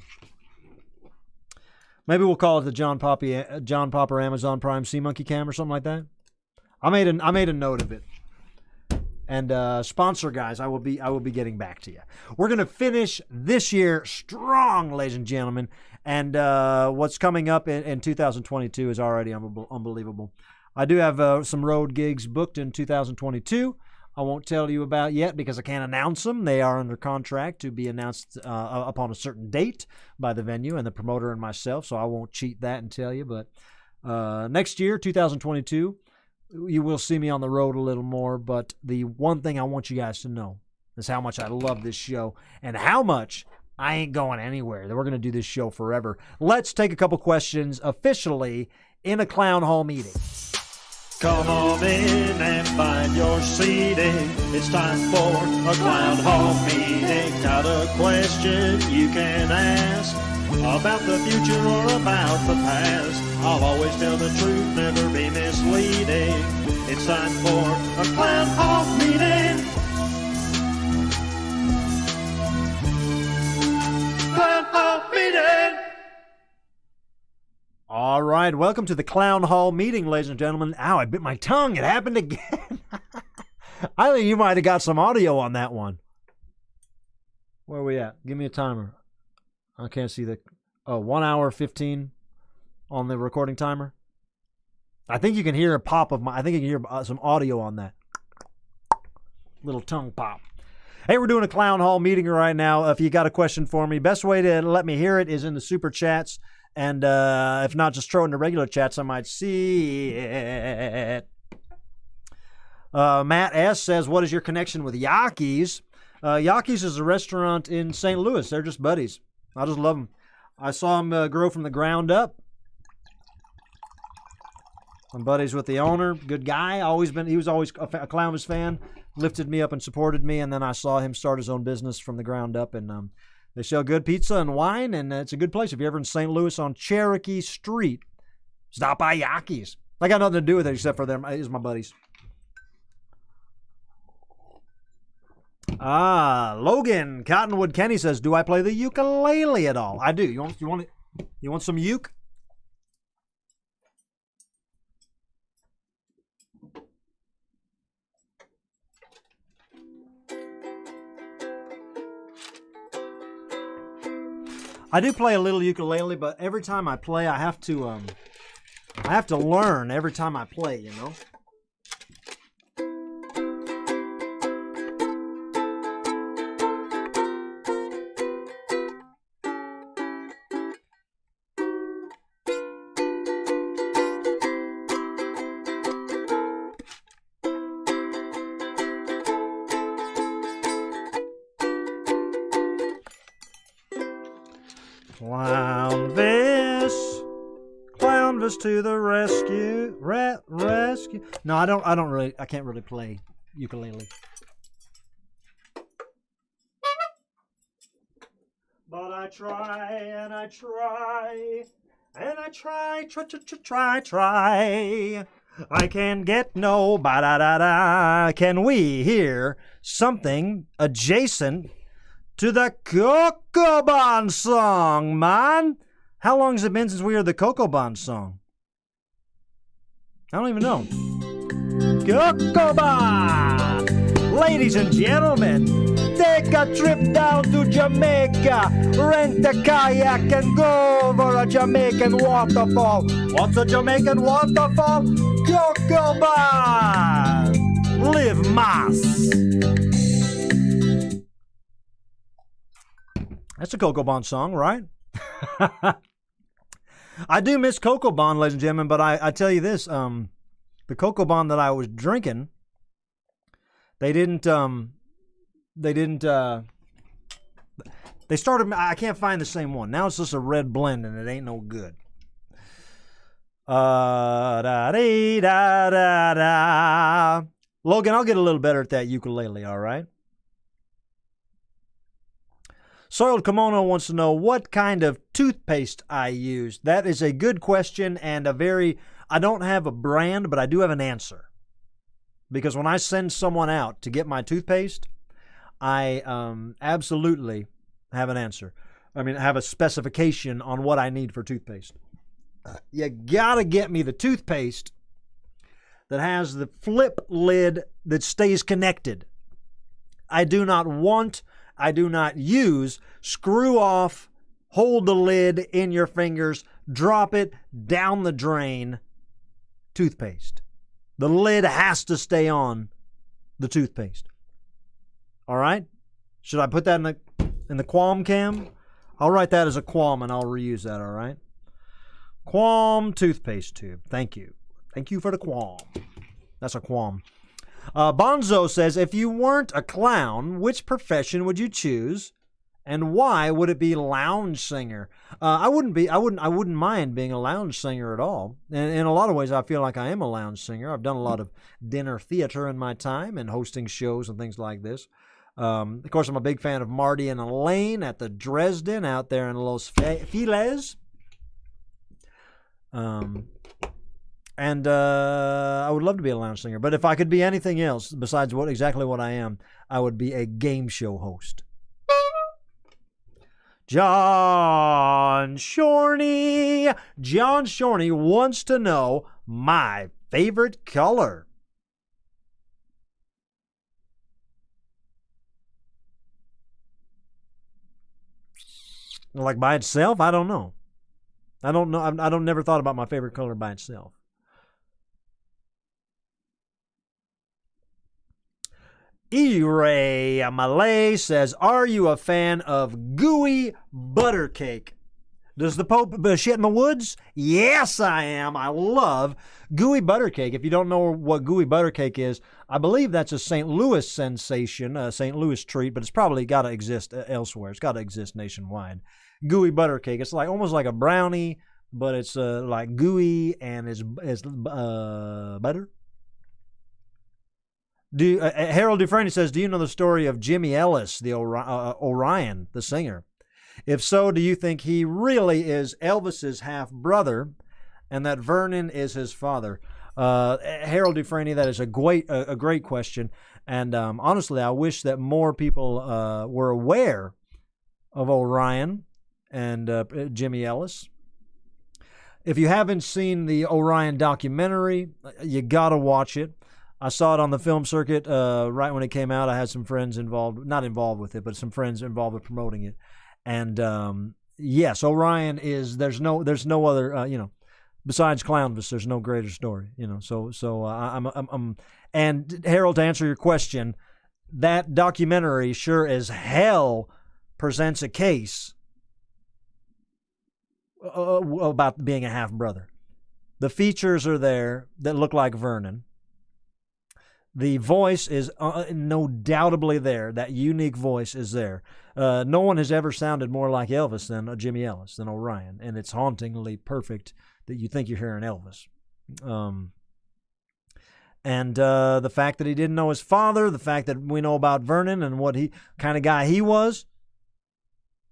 Maybe we'll call it the John Popper Amazon Prime Sea Monkey Cam or something like that. I made a note of it. And sponsor guys, I will be getting back to you. We're gonna finish this year strong, ladies and gentlemen. And what's coming up in 2022 is already unbelievable. I do have some road gigs booked in 2022. I won't tell you about yet because I can't announce them. They are under contract to be announced upon a certain date by the venue and the promoter and myself, so I won't cheat that and tell you. But next year, 2022, you will see me on the road a little more. But the one thing I want you guys to know is how much I love this show and how much I ain't going anywhere. That we're going to do this show forever. Let's take a couple questions officially in a Clown Hall meeting. Come on in and find your seating. It's time for a Clown Hall meeting. Got a question you can ask about the future or about the past. I'll always tell the truth, never be misleading. It's time for a Clown Hall meeting. Clown Hall meeting. All right, welcome to the Clown Hall meeting, ladies and gentlemen. Ow, I bit my tongue. It happened again. I think you might have got some audio on that one. Where are we at? Give me a timer. I can't see the... Oh, 1 hour 15 on the recording timer. I think you can hear a pop of my... I think you can hear some audio on that. Little tongue pop. Hey, we're doing a Clown Hall meeting right now. If you got a question for me, best way to let me hear it is in the super chats. And if not, just throw in the regular chats. I might see it. Matt S. says, what is your connection with Yaki's? Yaki's is a restaurant in St. Louis. They're just buddies. I just love them. I saw them grow from the ground up. I'm buddies with the owner. Good guy. He was always a Clownvis fan. Lifted me up and supported me. And then I saw him start his own business from the ground up. And they sell good pizza and wine, and it's a good place. If you're ever in St. Louis on Cherokee Street, stop by Yaki's. I got nothing to do with it except for them. It's my buddies. Logan Cottonwood Kenny says, do I play the ukulele at all? I do. You want some uke? I do play a little ukulele, but every time I play, I have to I have to learn every time I play, you know? Clownvis to the rescue. Rescue. No, I can't really play ukulele. But I try and I try and I try. I can get no ba-da-da-da. Can we hear something adjacent to the Coco Bond song, man? How long has it been since we heard the Coco Bond song? I don't even know. Coco Bond! Ladies and gentlemen, take a trip down to Jamaica. Rent a kayak and go over a Jamaican waterfall. What's a Jamaican waterfall? Coco Bond! Live Mas! That's a Coco Bond song, right? I do miss Coco Bond, ladies and gentlemen, but I tell you this, the Coco Bond that I was drinking, they started, I can't find the same one. Now it's just a red blend and it ain't no good. Da-dee-da-da-da. Logan, I'll get a little better at that ukulele, all right? Soiled Kimono wants to know what kind of toothpaste I use. That is a good question and I don't have a brand, but I do have an answer. Because when I send someone out to get my toothpaste, I absolutely have an answer. I mean, I have a specification on what I need for toothpaste. You gotta get me the toothpaste that has the flip lid that stays connected. I do not use screw off, hold the lid in your fingers, drop it down the drain toothpaste. The lid has to stay on the toothpaste. All right? Should I put that in the qualm cam? I'll write that as a qualm and I'll reuse that, all right? Qualm toothpaste tube. Thank you. Thank you for the qualm. That's a qualm. Bonzo says, if you weren't a clown, which profession would you choose, and why would it be lounge singer? I wouldn't mind being a lounge singer at all. And in a lot of ways, I feel like I am a lounge singer. I've done a lot of dinner theater in my time and hosting shows and things like this. Of course, I'm a big fan of Marty and Elaine at the Dresden out there in Los Feliz. And I would love to be a lounge singer. But if I could be anything else besides exactly what I am, I would be a game show host. John Shorney wants to know my favorite color. Like by itself? I don't know. I never thought about my favorite color by itself. E-Ray Malay says, are you a fan of gooey butter cake? Does the Pope shit in the woods? Yes, I am. I love gooey butter cake. If you don't know what gooey butter cake is, I believe that's a St. Louis sensation, a St. Louis treat, but it's probably got to exist elsewhere. It's got to exist nationwide. Gooey butter cake. It's like almost like a brownie, but it's like gooey and it's butter. Harold Dufresne says, do you know the story of Jimmy Ellis, the Orion, the singer? If so, do you think he really is Elvis's half-brother and that Vernon is his father? Harold Dufresne, that is a great question. And honestly, I wish that more people were aware of Orion and Jimmy Ellis. If you haven't seen the Orion documentary, you got to watch it. I saw it on the film circuit right when it came out. I had some friends not involved with it, but some friends involved with promoting it. And yes, Orion is, there's no other, Besides Clownvis, there's no greater story, you know. And Harold, to answer your question, that documentary sure as hell presents a case about being a half brother. The features are there that look like Vernon. The voice is no doubtably there. That unique voice is there. No one has ever sounded more like Elvis than Jimmy Ellis, than Orion, and it's hauntingly perfect that you think you're hearing Elvis. And the fact that he didn't know his father, the fact that we know about Vernon and what he kind of guy he was.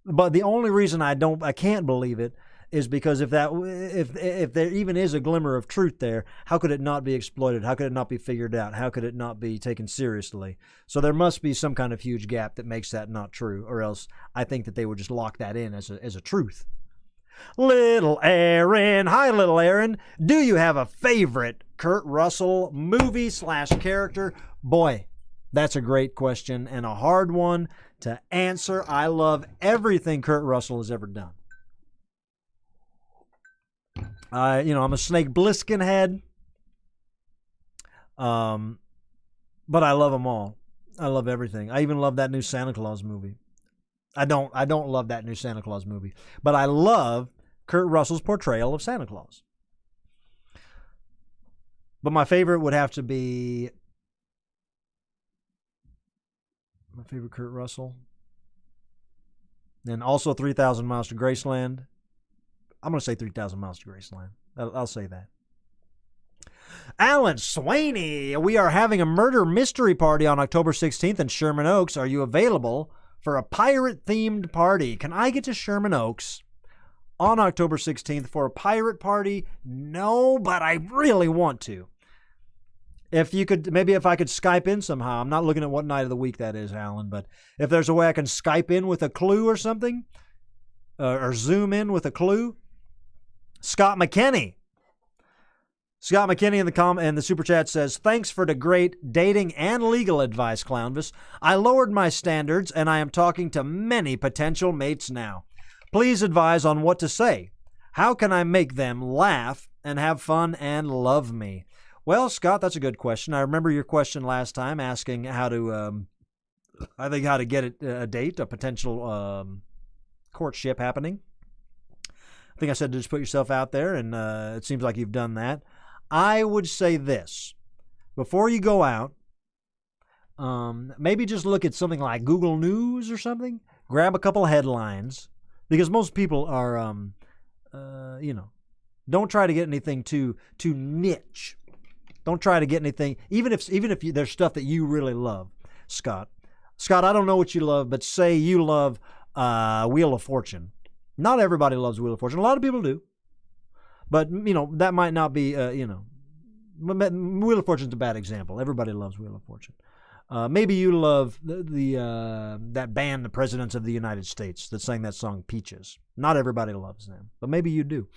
But the only reason I can't believe it is because if there even is a glimmer of truth there, how could it not be exploited? How could it not be figured out? How could it not be taken seriously? So there must be some kind of huge gap that makes that not true, or else I think that they would just lock that in as a truth. Little Aaron. Hi, Little Aaron. Do you have a favorite Kurt Russell movie/character? Boy, that's a great question and a hard one to answer. I love everything Kurt Russell has ever done. I'm a Snake Plissken head. But I love them all. I love everything. I even love that new Santa Claus movie. I don't love that new Santa Claus movie, but I love Kurt Russell's portrayal of Santa Claus. But my favorite would have to be my favorite Kurt Russell. And also 3,000 Miles to Graceland. I'm going to say 3,000 Miles to Graceland. I'll say that. Alan Swaney, we are having a murder mystery party on October 16th in Sherman Oaks. Are you available for a pirate-themed party? Can I get to Sherman Oaks on October 16th for a pirate party? No, but I really want to. If you could, maybe if I could Skype in somehow. I'm not looking at what night of the week that is, Alan, but if there's a way I can Skype in with a clue or something, or Zoom in with a clue. Scott McKinney in the super chat says, thanks for the great dating and legal advice, Clownvis. I lowered my standards and I am talking to many potential mates now. Please advise on what to say. How can I make them laugh and have fun and love me? Well, Scott, that's a good question. I remember your question last time asking how to get a date, a potential courtship happening. I think I said to just put yourself out there, and it seems like you've done that. I would say this. Before you go out, maybe just look at something like Google News or something. Grab a couple headlines, because most people are, don't try to get anything too niche. Don't try to get anything, even if there's stuff that you really love, Scott. Scott, I don't know what you love, but say you love Wheel of Fortune. Not everybody loves Wheel of Fortune. A lot of people do. But, that might not be, Wheel of Fortune's a bad example. Everybody loves Wheel of Fortune. Maybe you love that band, the Presidents of the United States, that sang that song Peaches. Not everybody loves them, but maybe you do.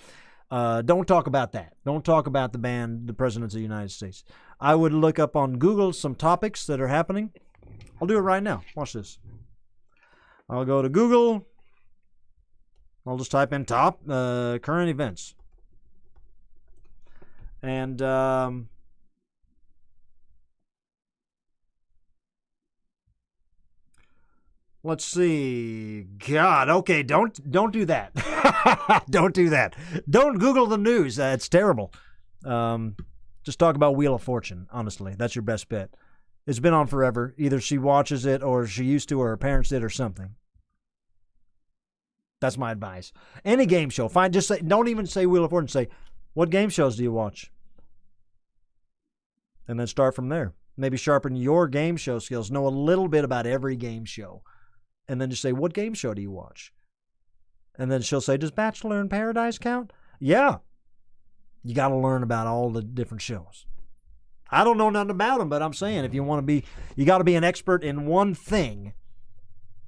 Don't talk about that. Don't talk about the band, the Presidents of the United States. I would look up on Google some topics that are happening. I'll do it right now. Watch this. I'll go to Google. I'll just type in top current events. And let's see. God, okay, don't do that. Don't do that. Don't Google the news. It's terrible. Just talk about Wheel of Fortune, honestly. That's your best bet. It's been on forever. Either she watches it or she used to or her parents did or something. That's my advice. Any game show. Don't even say Wheel of Fortune. Say, what game shows do you watch? And then start from there. Maybe sharpen your game show skills. Know a little bit about every game show. And then just say, what game show do you watch? And then she'll say, does Bachelor in Paradise count? Yeah. You got to learn about all the different shows. I don't know nothing about them, but I'm saying if you want to be, you got to be an expert in one thing.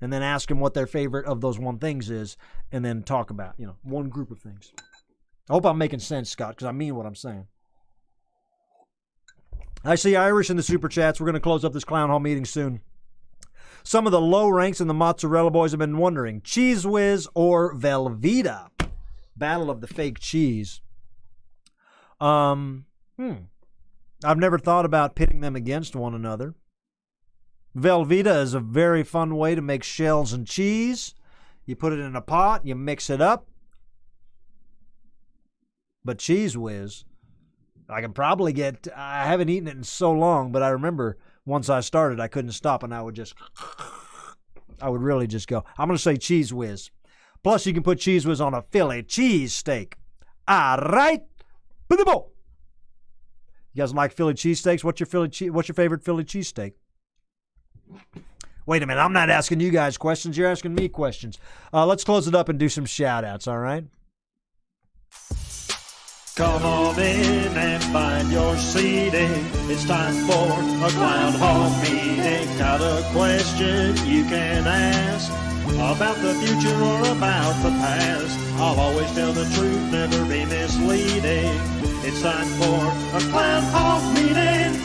And then ask them what their favorite of those one things is, and then talk about, one group of things. I hope I'm making sense, Scott, because I mean what I'm saying. I see Irish in the super chats. We're going to close up this Clown Hall meeting soon. Some of the low ranks in the Mozzarella Boys have been wondering, Cheese Whiz or Velveeta? Battle of the fake cheese. I've never thought about pitting them against one another. Velveeta is a very fun way to make shells and cheese. You put it in a pot, you mix it up. But Cheese Whiz, I can probably get, I haven't eaten it in so long, but I remember once I started, I couldn't stop, and I would really just go. I'm going to say Cheese Whiz. Plus, you can put Cheese Whiz on a Philly cheese steak. All right. You guys like Philly cheesesteaks? What's your favorite Philly cheesesteak? Wait a minute. I'm not asking you guys questions. You're asking me questions. Let's close it up and do some shout-outs, all right? Come on in and find your seating. It's time for a clown hall meeting. Got a question you can ask about the future or about the past. I'll always tell the truth, never be misleading. It's time for a clown hall meeting.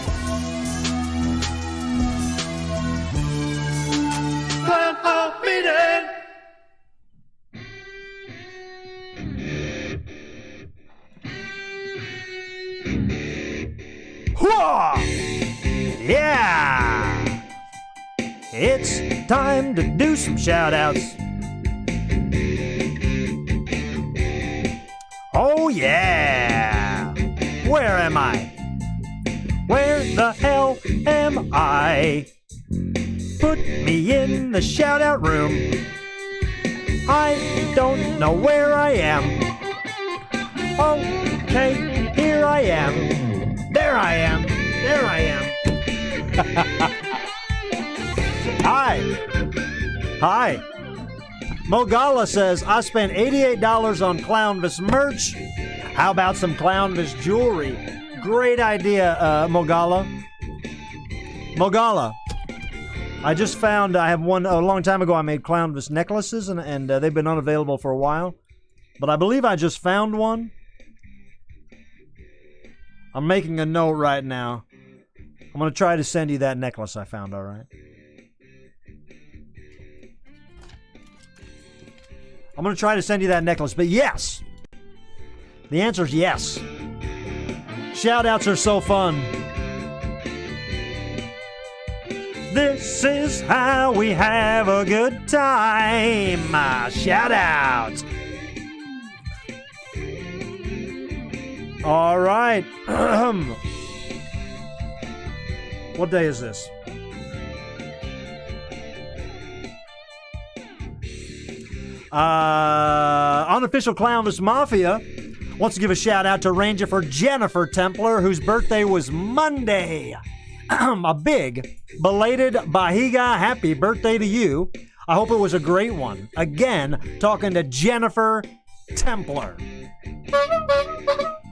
Clown hall meeting. Yeah! It's time to do some shout-outs. Oh, yeah! Where am I? Where the hell am I? Put me in the shout-out room. I don't know where I am. Okay, here I am. There I am. There I am. Hi. Mogala says, I spent $88 on Clownvis merch. How about some Clownvis jewelry? Great idea, Mogala. I just found, I have one, a long time ago I made Clownvis necklaces, and they've been unavailable for a while. But I believe I just found one. I'm making a note right now. I'm going to try to send you that necklace I found, all right? I'm going to try to send you that necklace, but yes! The answer is yes. Shout-outs are so fun. This is how we have a good time. Shout-outs. All right. What day is this? Unofficial Clownvis Mafia wants to give a shout out to Ranger for Jennifer Templar, whose birthday was Monday. A big belated Bahiga happy birthday to you. I hope it was a great one. Again, talking to Jennifer Templar.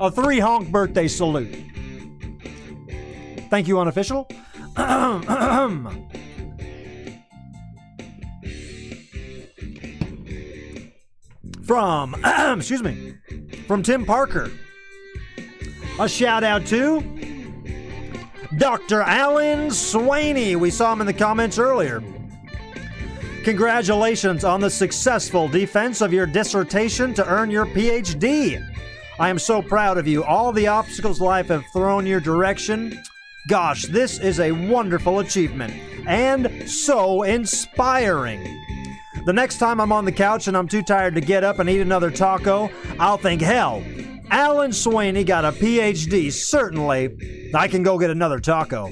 A 3-honk birthday salute. Thank you, Unofficial. From, from Tim Parker. A shout out to Dr. Alan Swaney. We saw him in the comments earlier. Congratulations on the successful defense of your dissertation to earn your PhD. I am so proud of you. All the obstacles life have thrown your direction. Gosh, this is a wonderful achievement and so inspiring. The next time I'm on the couch and I'm too tired to get up and eat another taco, I'll think, hell, Alan Swaney got a PhD. Certainly, I can go get another taco.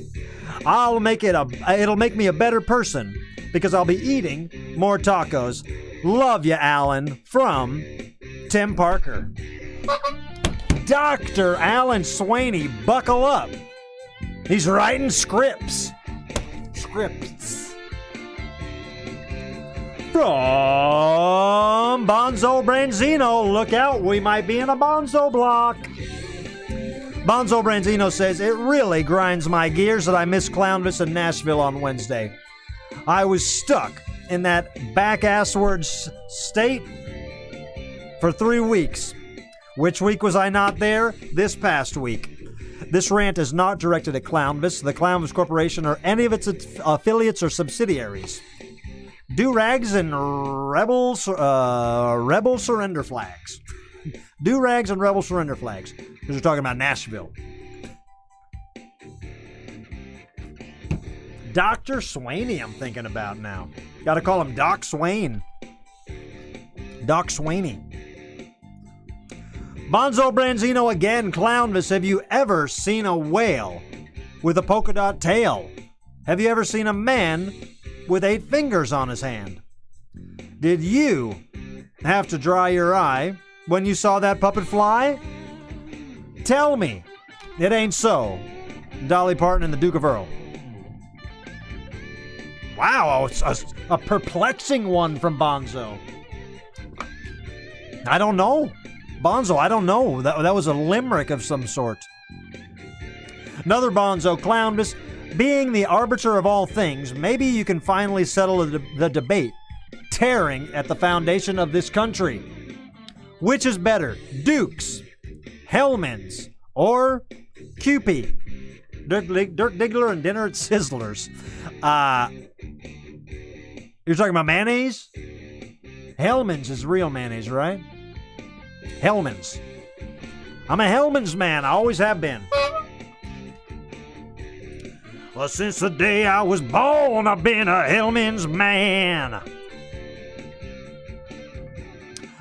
It'll make me a better person because I'll be eating more tacos. Love you, Alan. From Tim Parker. Dr. Alan Swaney, buckle up. He's writing scripts. From Bonzo Branzino, look out, we might be in a Bonzo block. Bonzo Branzino says, it really grinds my gears that I missed Clownvis in Nashville on Wednesday. I was stuck in that back-asswards state for 3 weeks. Which week was I not there? This past week. This rant is not directed at Clownvis, the Clownvis Corporation, or any of its affiliates or subsidiaries. Do-rags and rebel surrender flags. Do-rags and rebel surrender flags. Because we're talking about Nashville. Dr. Swaney, I'm thinking about now. Got to call him Doc Swain. Doc Swaney. Bonzo Branzino again. Clownvis, have you ever seen a whale with a polka dot tail? Have you ever seen a man with 8 fingers on his hand? Did you have to dry your eye when you saw that puppet fly? Tell me it ain't so. Dolly Parton and the Duke of Earl. Wow, a perplexing one from Bonzo. I don't know. Bonzo, I don't know. That was a limerick of some sort. Another Bonzo, Clownvis. Being the arbiter of all things, maybe you can finally settle the debate tearing at the foundation of this country. Which is better, Dukes, Hellmans, or Cupid? Dirk Diggler and Dinner at Sizzlers. You're talking about mayonnaise? Hellmann's is real mayonnaise, right? Hellmann's. I'm a Hellmann's man. I always have been. Well, since the day I was born, I've been a Hellmann's man.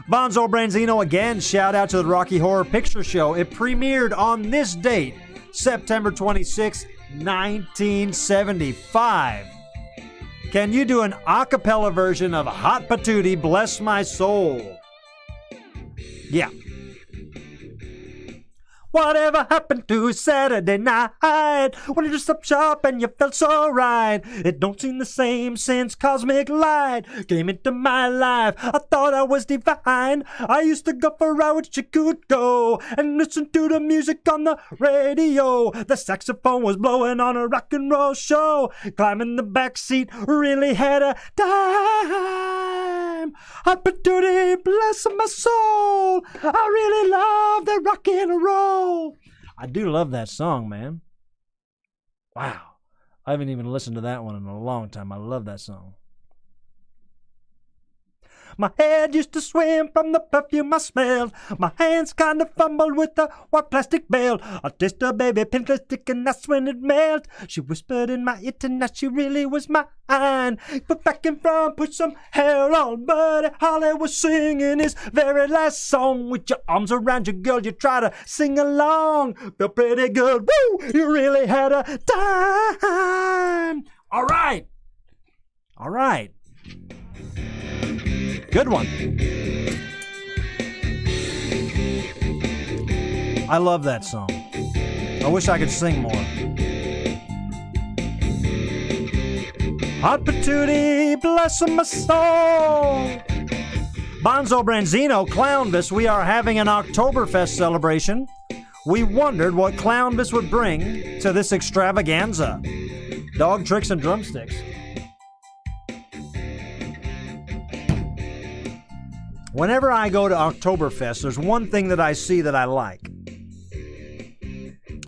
Bonzo Branzino again. Shout out to the Rocky Horror Picture Show. It premiered on this date, September 26, 1975. Can you do an a cappella version of Hot Patootie, Bless My Soul? Yeah. Whatever happened to Saturday night when you just up shop and you felt so right? It don't seem the same since Cosmic Light came into my life. I thought I was divine. I used to go for a ride with Chicoot and listen to the music on the radio. The saxophone was blowing on a rock and roll show. Climbing the back seat really had a time. Hot Patootie, bless my soul. I really love that rock and roll. I do love that song, man. Wow. I haven't even listened to that one in a long time. I love that song. My head used to swim from the perfume I smelled. My hands kind of fumbled with the white plastic belt. I tasted a baby pin plastic and that's when it melted. She whispered in my ear tonight she really was mine. But back in front, put some hair on. Buddy Holly was singing his very last song. With your arms around your girl, you try to sing along. Felt pretty good. Woo! You really had a time. All right. All right. Good one. I love that song. I wish I could sing more. Hot Patootie, bless my soul. Bonzo Branzino, Clownvis, we are having an Oktoberfest celebration. We wondered what Clownvis would bring to this extravaganza. Dog tricks and drumsticks. Whenever I go to Oktoberfest, there's one thing that I see that I like.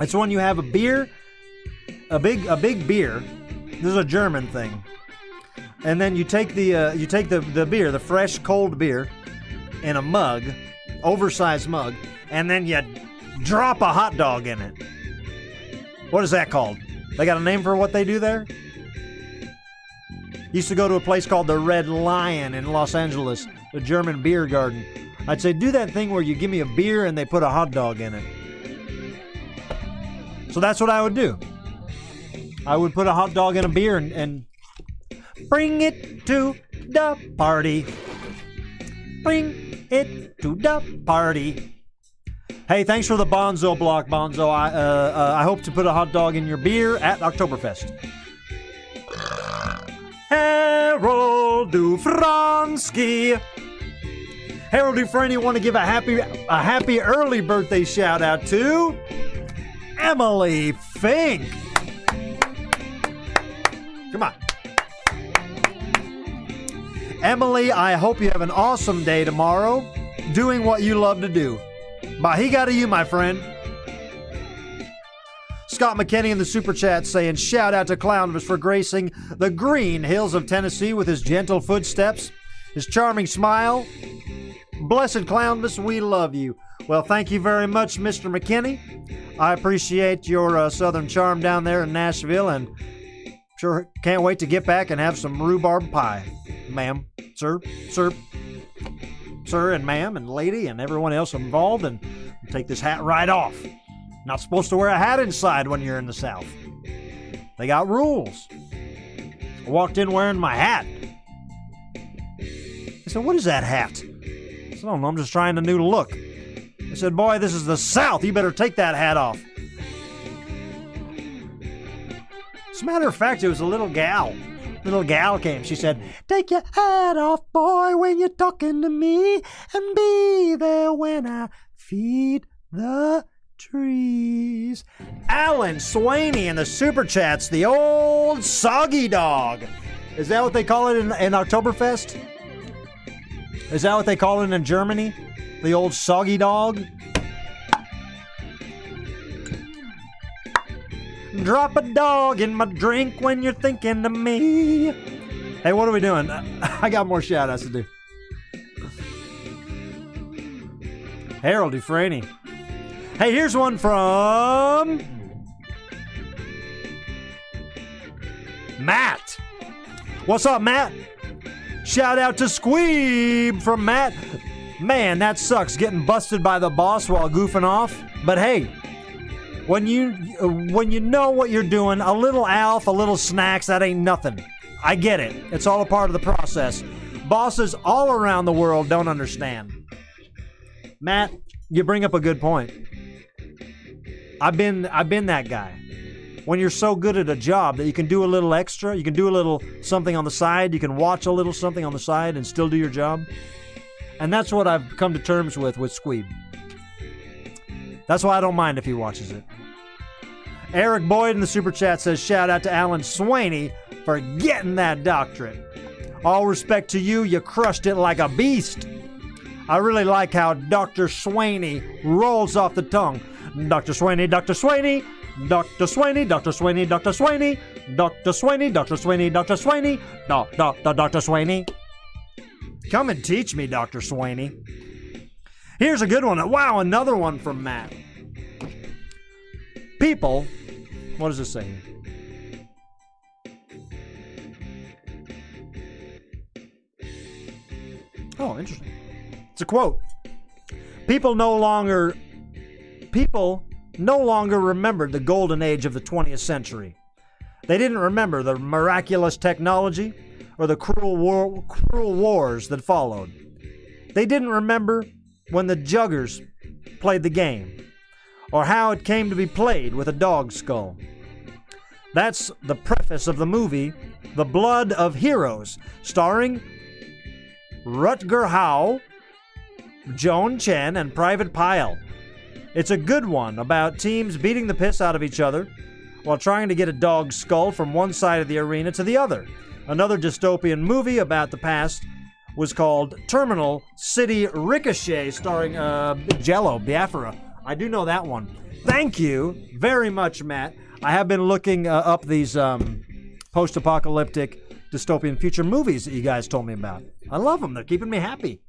It's when you have a beer, a big beer. This is a German thing, and then you take the beer, the fresh cold beer, in a mug, oversized mug, and then you drop a hot dog in it. What is that called? They got a name for what they do there? Used to go to a place called the Red Lion in Los Angeles, a German beer garden. I'd say, do that thing where you give me a beer and they put a hot dog in it. So that's what I would do. I would put a hot dog in a beer and bring it to the party. Bring it to the party. Hey, thanks for the Bonzo block, Bonzo. I hope to put a hot dog in your beer at Oktoberfest. Harold Dufransky. Harold Dufresne, want to give a happy early birthday shout out to Emily Fink. Come on. Emily, I hope you have an awesome day tomorrow doing what you love to do. Bahiga to you, my friend. Scott McKinney in the Super Chat saying, shout out to Clownvis for gracing the green hills of Tennessee with his gentle footsteps, his charming smile. Blessed Clownvis, we love you. Well, thank you very much, Mr. McKinney. I appreciate your southern charm down there in Nashville, and sure can't wait to get back and have some rhubarb pie. Ma'am, sir, and ma'am, and lady, and everyone else involved, and take this hat right off. Not supposed to wear a hat inside when you're in the South. They got rules. I walked in wearing my hat. I said, what is that hat? I said, I don't know, I'm just trying a new look. I said, boy, this is the South. You better take that hat off. As a matter of fact, it was a little gal. Little gal came. She said, take your hat off, boy, when you're talking to me, and be there when I feed the trees. Alan Swaney in the Super Chats, the old soggy dog. Is that what they call it in Oktoberfest? Is that what they call it in Germany? The old soggy dog? Drop a dog in my drink when you're thinking of me. Hey, what are we doing? I got more shout-outs to do. Harold Dufresne. Hey, here's one from Matt. What's up, Matt? Shout out to Squeeb from Matt. Man, that sucks, getting busted by the boss while goofing off. But hey, when you know what you're doing, a little alf, a little snacks, that ain't nothing. I get it. It's all a part of the process. Bosses all around the world don't understand. Matt, you bring up a good point. I've been that guy. When you're so good at a job that you can do a little extra, you can do a little something on the side, you can watch a little something on the side and still do your job. And that's what I've come to terms with Squeeb. That's why I don't mind if he watches it. Eric Boyd in the Super Chat says, shout out to Alan Swaney for getting that doctorate. All respect to you, you crushed it like a beast. I really like how Dr. Swaney rolls off the tongue. Dr. Swaney, Dr. Swaney, Dr. Swaney, Dr. Swaney, Dr. Swaney, Dr. Swaney, Dr. Swaney, Dr. Swaney, Dr. Swaney. Come and teach me, Dr. Swaney. Here's a good one. Wow, another one from Matt. People, what does this say here? Oh, interesting. It's a quote. People no longer remembered the golden age of the 20th century. They didn't remember the miraculous technology or the cruel wars that followed. They didn't remember when the juggers played the game, or how it came to be played with a dog skull. That's the preface of the movie The Blood of Heroes, starring Rutger Hauer, Joan Chen, and Private Pyle. It's a good one about teams beating the piss out of each other while trying to get a dog's skull from one side of the arena to the other. Another dystopian movie about the past was called Terminal City Ricochet, starring Jello Biafra. I do know that one. Thank you very much, Matt. I have been looking up these post-apocalyptic dystopian future movies that you guys told me about. I love them. They're keeping me happy.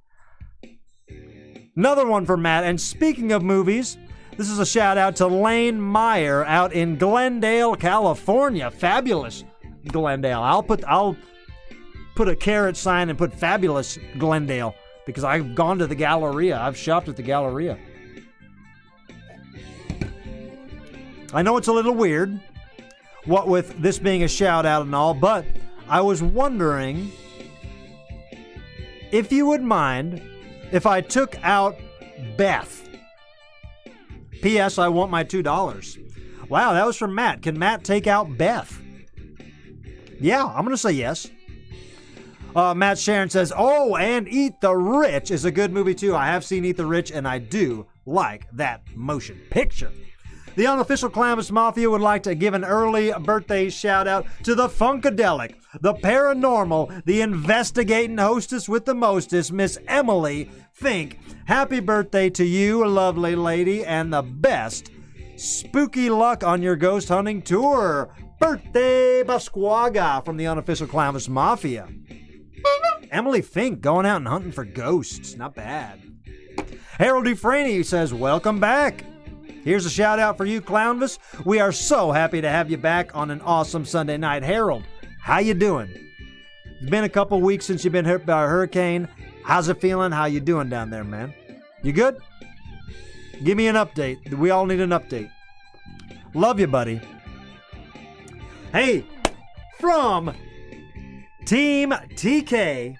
Another one for Matt. And speaking of movies, this is a shout out to Lane Meyer out in Glendale, California. Fabulous Glendale. I'll put a carrot sign and put fabulous Glendale because I've gone to the Galleria. I've shopped at the Galleria. I know it's a little weird, what with this being a shout out and all, but I was wondering if you would mind if I took out Beth. P.S. I want my $2. Wow, that was from Matt. Can Matt take out Beth? Yeah, I'm going to say yes. Matt Sharon says, oh, and Eat the Rich is a good movie too. I have seen Eat the Rich, and I do like that motion picture. The unofficial Clownvis Mafia would like to give an early birthday shout out to the Funkadelic, the paranormal, the investigating hostess with the mostest, Miss Emily Fink. Happy birthday to you, lovely lady, and the best spooky luck on your ghost hunting tour. Birthday Basquaga from the unofficial Clownvis Mafia. Emily Fink going out and hunting for ghosts. Not bad. Harold Dufresne says, welcome back. Here's a shout out for you, Clownvis. We are so happy to have you back on an awesome Sunday night. Harold, how you doing? It's been a couple weeks since you've been hit by a hurricane. How's it feeling? How you doing down there, man? You good? Give me an update. We all need an update. Love you, buddy. Hey, from Team TK,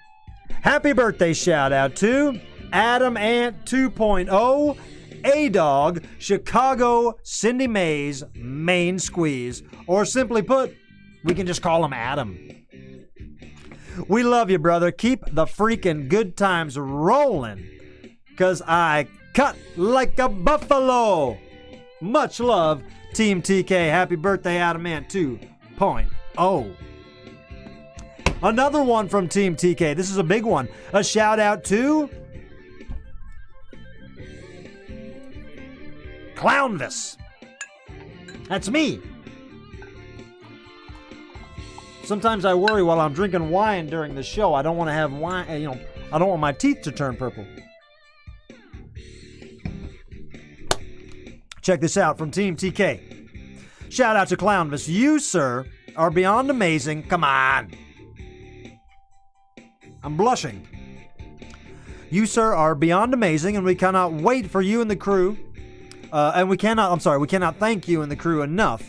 happy birthday shout out to Adam Ant 2.0, A-Dog, Chicago, Cindy Mays, Main Squeeze. Or simply put, we can just call him Adam. We love you, brother. Keep the freaking good times rolling, 'cause I cut like a buffalo. Much love, Team TK. Happy birthday, Adam Ant 2.0. Another one from Team TK. This is a big one. A shout out to Clownvis. That's me. Sometimes I worry while I'm drinking wine during the show. I don't want to have wine, I don't want my teeth to turn purple. Check this out from Team TK. Shout out to Clownvis. You, sir, are beyond amazing. Come on. I'm blushing. You, sir, are beyond amazing, and we cannot wait for you and the crew. We cannot thank you and the crew enough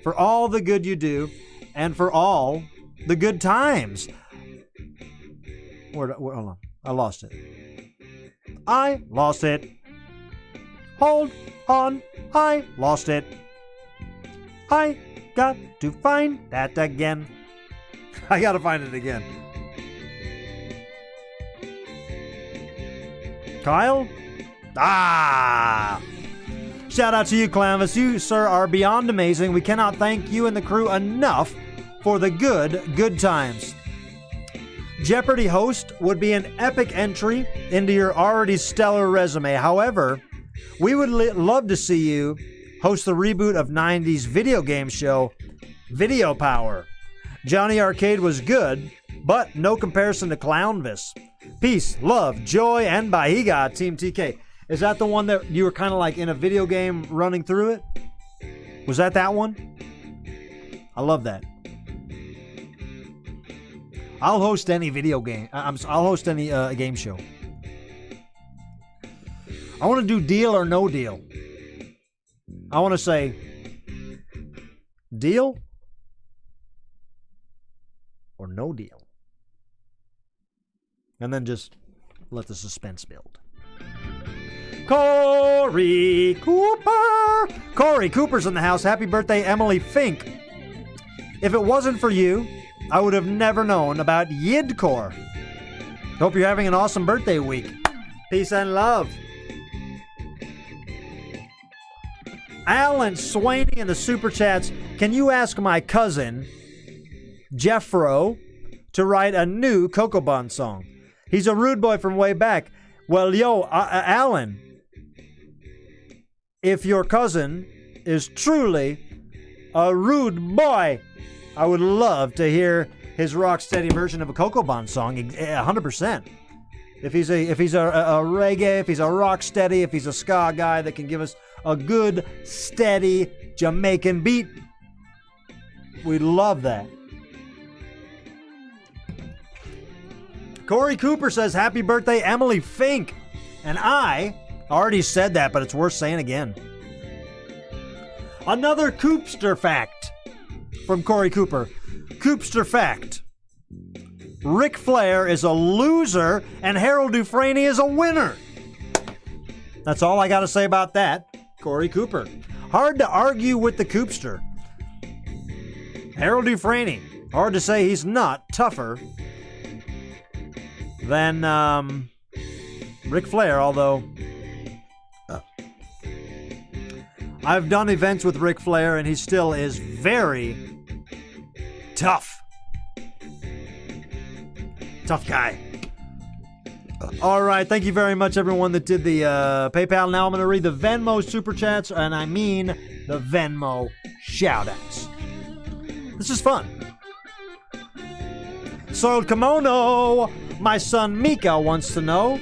for all the good you do and for all the good times. Hold on. I lost it. Hold on. I lost it. I got to find that again. I got to find it again. Kyle? Shout out to you, Clownvis. You, sir, are beyond amazing. We cannot thank you and the crew enough for the good times. Jeopardy host would be an epic entry into your already stellar resume. However, we would love to see you host the reboot of 90s video game show, Video Power. Johnny Arcade was good, but no comparison to Clownvis. Peace, love, joy, and Bahiga, Team TK. Is that the one that you were kind of like in a video game running through it? Was that one? I love that. I'll host any video game. I'll host any game show. I want to do deal or no deal. I want to say deal or no deal. And then just let the suspense build. Corey Cooper's in the house. Happy birthday, Emily Fink. If it wasn't for you, I would have never known about Yidcore. Hope you're having an awesome birthday week. Peace and love. Alan Swaney in the Super Chats. Can you ask my cousin, Jeffro, to write a new Cocoa Bun song? He's a rude boy from way back. Well, Alan, if your cousin is truly a rude boy, I would love to hear his rock steady version of a Cocoa Bun song, 100%. If he's a reggae, if he's a rock steady, if he's a ska guy that can give us a good, steady Jamaican beat, we'd love that. Corey Cooper says, happy birthday, Emily Fink. And I already said that, but it's worth saying again. Another Coopster fact from Corey Cooper. Coopster fact. Ric Flair is a loser and Harold Dufresne is a winner. That's all I got to say about that. Corey Cooper. Hard to argue with the Coopster. Harold Dufresne. Hard to say he's not tougher than Ric Flair, although I've done events with Ric Flair and he still is very tough. Tough guy. All right, thank you very much, everyone that did the PayPal. Now I'm going to read the Venmo Super Chats, and I mean the Venmo shout-outs. This is fun. Soiled Kimono. My son Mika wants to know,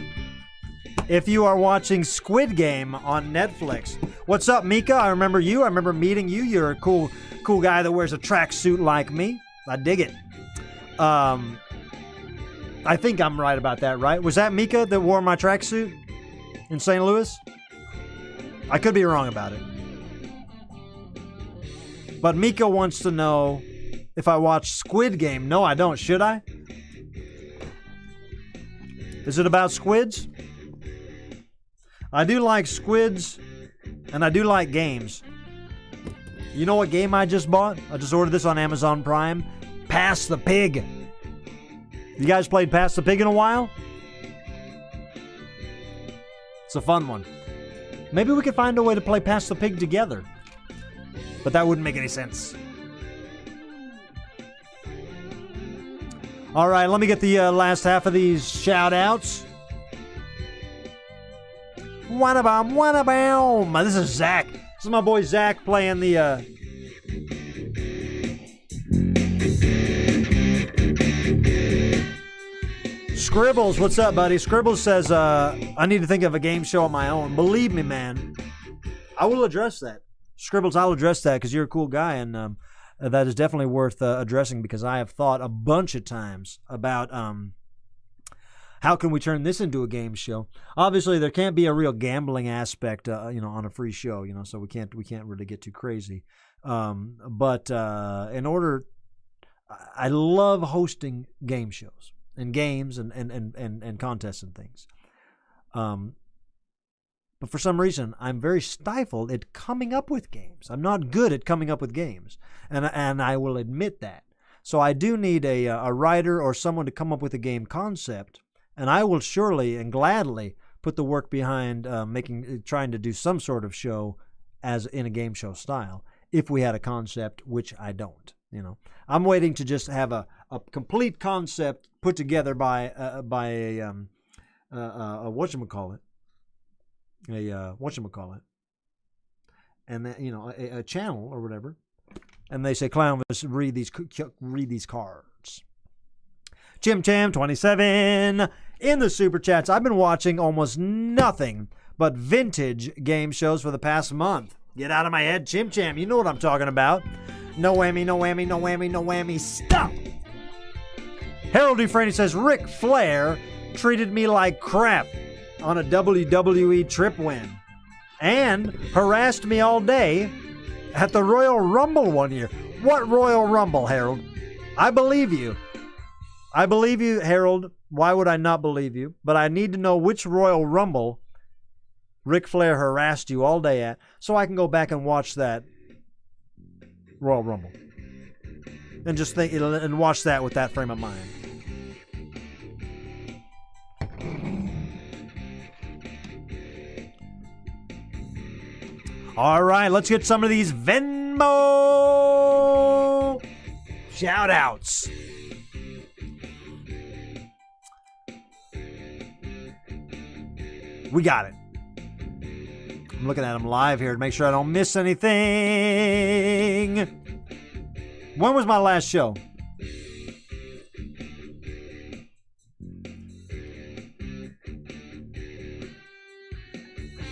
if you are watching Squid Game on Netflix. What's up, Mika? I remember you. I remember meeting you. You're a cool guy that wears a tracksuit like me. I dig it. I think I'm right about that, right? Was that Mika that wore my tracksuit in St. Louis? I could be wrong about it. But Mika wants to know if I watch Squid Game. No, I don't. Should I? Is it about squids? I do like squids, and I do like games. You know what game I just bought? I just ordered this on Amazon Prime. Pass the Pig. You guys played Pass the Pig in a while? It's a fun one. Maybe we could find a way to play Pass the Pig together. But that wouldn't make any sense. All right, let me get the last half of these shout-outs. Wanna-bam, wanna-bam. This is Zach. This is my boy Zach playing the... Scribbles, what's up, buddy? Scribbles says, I need to think of a game show of my own. Believe me, man. I will address that. Scribbles, I'll address that because you're a cool guy, and that is definitely worth addressing because I have thought a bunch of times about how can we turn this into a game show. Obviously, there can't be a real gambling aspect, on a free show, so we can't really get too crazy. But in order, I love hosting game shows and games and contests and things. But for some reason, I'm very stifled at coming up with games. I'm not good at coming up with games, and I will admit that. So I do need a writer or someone to come up with a game concept, and I will surely and gladly put the work behind trying to do some sort of show as in a game show style if we had a concept, which I don't. I'm waiting to just have a complete concept put together by a whatchamacallit. And then, a channel or whatever, and they say, Clownvis, read these cards. Chim Cham 27 in the super chats. I've been watching almost nothing but vintage game shows for the past month. Get out of my head, Chim Cham. You know what I'm talking about. No whammy, no whammy, no whammy, no whammy. Stop. Harold Dufresne says Ric Flair treated me like crap on a WWE trip win and harassed me all day at the Royal Rumble one year. What Royal Rumble, Harold? I believe you. I believe you, Harold. Why would I not believe you? But I need to know which Royal Rumble Ric Flair harassed you all day at so I can go back and watch that Royal Rumble and just think and watch that with that frame of mind. All right, let's get some of these Venmo shout-outs. We got it. I'm looking at them live here to make sure I don't miss anything. When was my last show?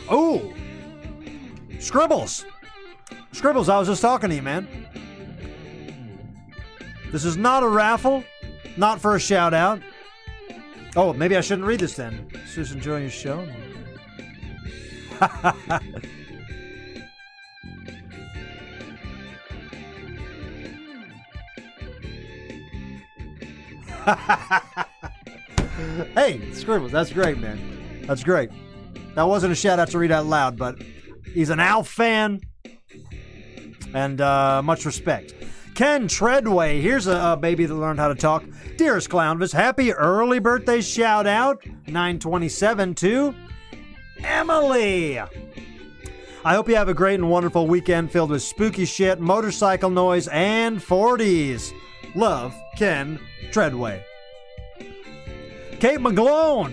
Oh! Scribbles, I was just talking to you, man. This is not a raffle, not for a shout out. Oh, maybe I shouldn't read this then. Just enjoying your show. Hey, Scribbles, that's great, man. That's great. That wasn't a shout out to read out loud, but he's an Alf fan, and much respect. Ken Treadway, here's a baby that learned how to talk. Dearest Clownvis, happy early birthday shout out, 9/27 to Emily. I hope you have a great and wonderful weekend filled with spooky shit, motorcycle noise, and 40s. Love, Ken Treadway. Kate McGlone.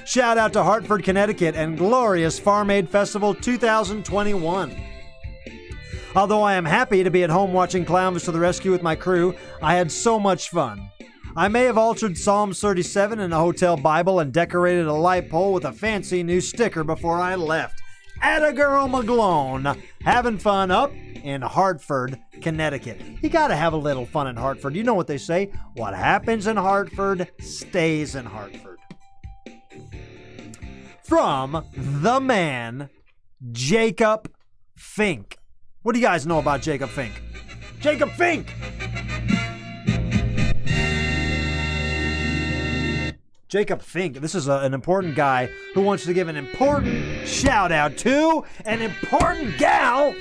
Shout out to Hartford, Connecticut and glorious Farm Aid Festival 2021. Although I am happy to be at home watching Clownvis to the rescue with my crew, I had so much fun. I may have altered Psalm 37 in a hotel Bible and decorated a light pole with a fancy new sticker before I left. Atta girl McGlone, having fun up in Hartford, Connecticut. You gotta have a little fun in Hartford. You know what they say? What happens in Hartford stays in Hartford. From the man, Jacob Fink. What do you guys know about Jacob Fink? Jacob Fink! Jacob Fink. This is an important guy who wants to give an important shout out to an important gal.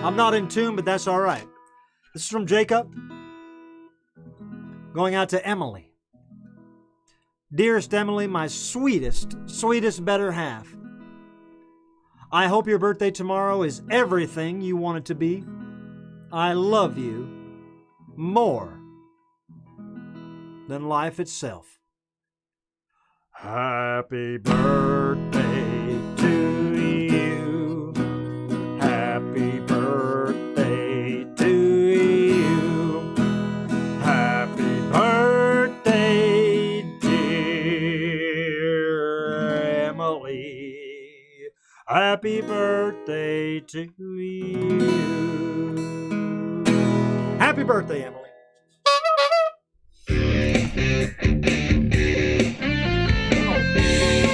I'm not in tune, but that's all right. This is from Jacob. Going out to Emily. Dearest Emily, my sweetest better half. I hope your birthday tomorrow is everything you want it to be. I love you more than life itself. Happy birthday to you. Happy birthday to you. Happy birthday, dear Emily. Happy birthday to you. Happy birthday, Emily.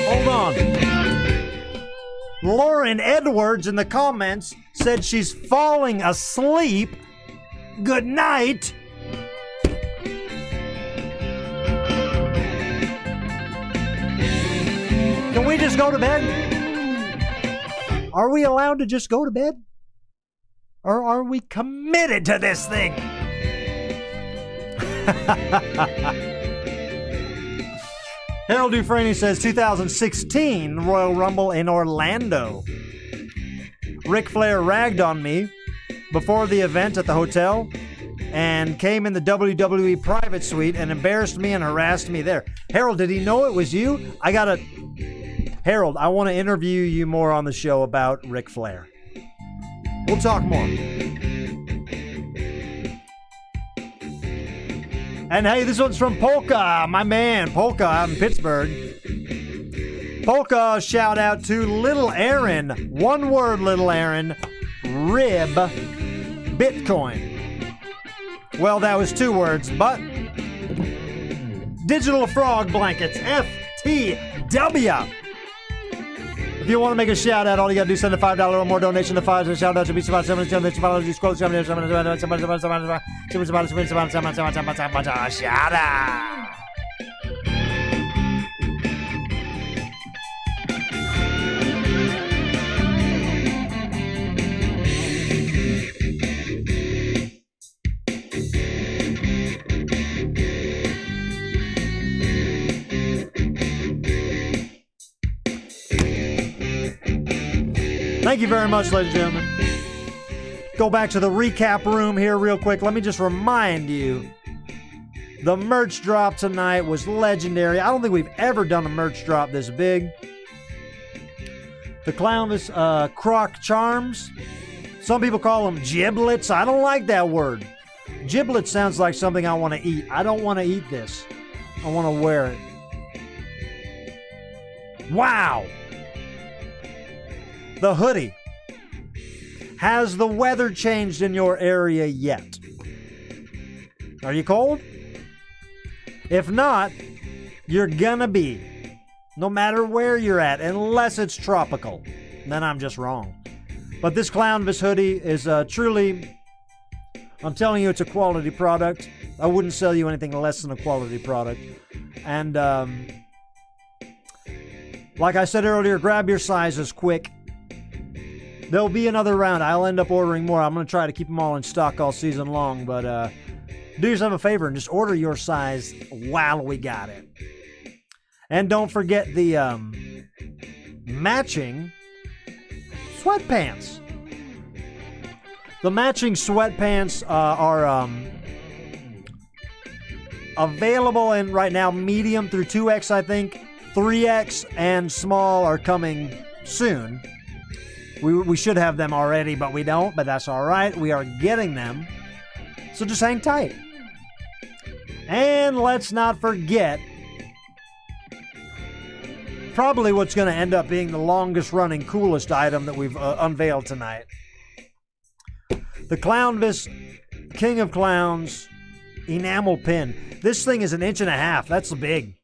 Hold on. Lauren Edwards in the comments said she's falling asleep. Good night. Can we just go to bed? Are we allowed to just go to bed? Or are we committed to this thing? Harold Dufresne says 2016 Royal Rumble in Orlando. Ric Flair ragged on me before the event at the hotel and came in the WWE private suite and embarrassed me and harassed me there. Harold, did he know it was you? Harold, I want to interview you more on the show about Ric Flair. We'll talk more. And hey, this one's from Polka, my man, Polka out in Pittsburgh. Polka, shout out to Little Aaron. One word, Little Aaron. Rib Bitcoin. Well, that was 2 words, but Digital Frog Blankets, FTW. If you want to make a shout out, all you got to do is send a $5 or more donation to 5 and shout out to be shout out. Thank you very much, ladies and gentlemen. Go back to the recap room here real quick. Let me just remind you, the merch drop tonight was legendary. I don't think we've ever done a merch drop this big. The Clownvis Croc charms. Some people call them giblets. I don't like that word. Giblet sounds like something I want to eat. I don't want to eat this. I want to wear it. Wow. The hoodie. Has the weather changed in your area yet? Are you cold? If not, you're gonna be. No matter where you're at, unless it's tropical. Then I'm just wrong. But this Clownvis hoodie is truly, I'm telling you, it's a quality product. I wouldn't sell you anything less than a quality product. And like I said earlier, grab your sizes quick. There'll be another round. I'll end up ordering more. I'm going to try to keep them all in stock all season long. But do yourself a favor and just order your size while we got it. And don't forget the matching sweatpants. The matching sweatpants are available in right now medium through 2X, I think. 3X and small are coming soon. We should have them already, but we don't, but that's all right. We are getting them. So just hang tight. And let's not forget, probably what's going to end up being the longest running, coolest item that we've unveiled tonight. The Clownvis King of Clowns enamel pin. This thing is 1.5 inches. That's big.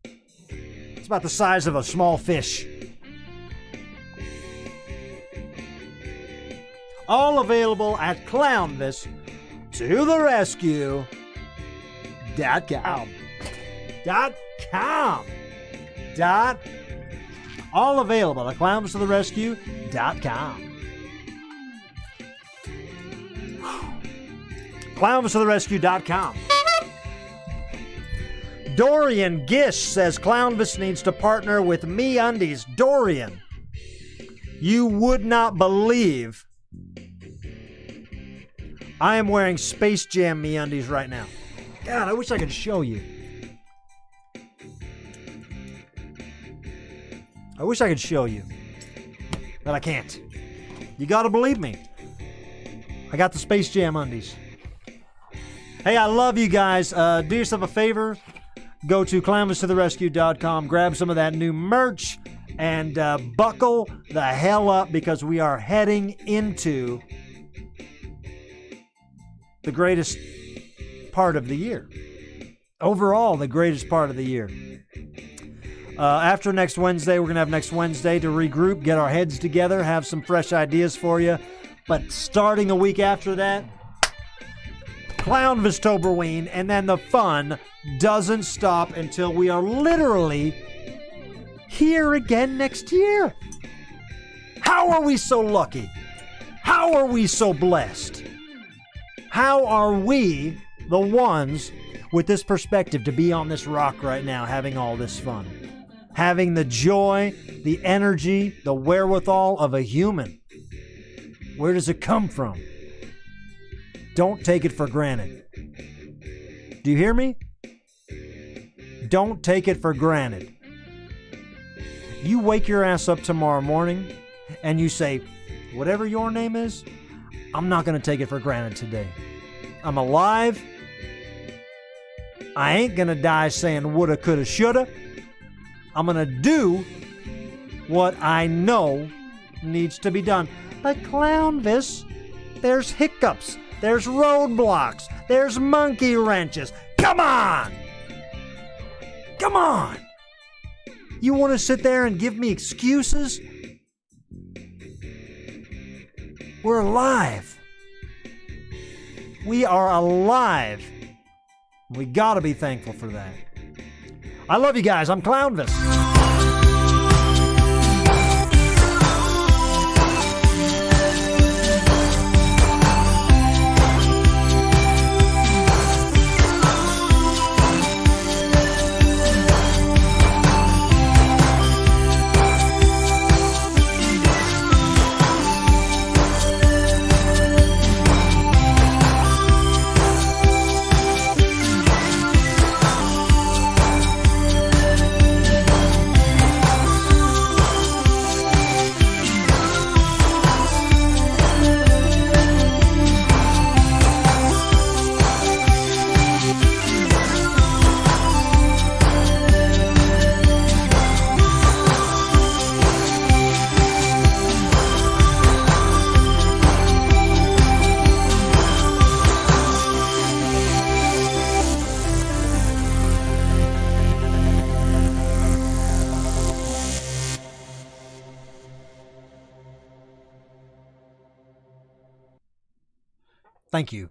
It's about the size of a small fish. All available at Clownvis to the rescue. .com. All available at clownvistotherescue.com. clownvistotherescue.com. Dorian Gish says Clownvis needs to partner with MeUndies. Dorian, you would not believe I am wearing Space Jam MeUndies right now. God, I wish I could show you. I wish I could show you, but I can't. You gotta believe me. I got the Space Jam undies. Hey, I love you guys. Do yourself a favor. Go to clownvistotherescue.com, grab some of that new merch, and buckle the hell up because we are heading into the greatest part of the year. Overall, the greatest part of the year. After next Wednesday, we're going to have next Wednesday to regroup, get our heads together, have some fresh ideas for you. But starting a week after that, Clownvistoberween, and then the fun doesn't stop until we are literally here again next year. How are we so lucky? How are we so blessed? How are we the ones with this perspective to be on this rock right now, having all this fun? Having the joy, the energy, the wherewithal of a human. Where does it come from? Don't take it for granted. Do you hear me? Don't take it for granted. You wake your ass up tomorrow morning and you say, whatever your name is, I'm not going to take it for granted today. I'm alive. I ain't going to die saying woulda, coulda, shoulda. I'm going to do what I know needs to be done. But Clownvis, there's hiccups, there's roadblocks, there's monkey wrenches. Come on! Come on! You want to sit there and give me excuses? We're alive. We are alive. We got to be thankful for that. I love you guys. I'm Clownvis. Thank you.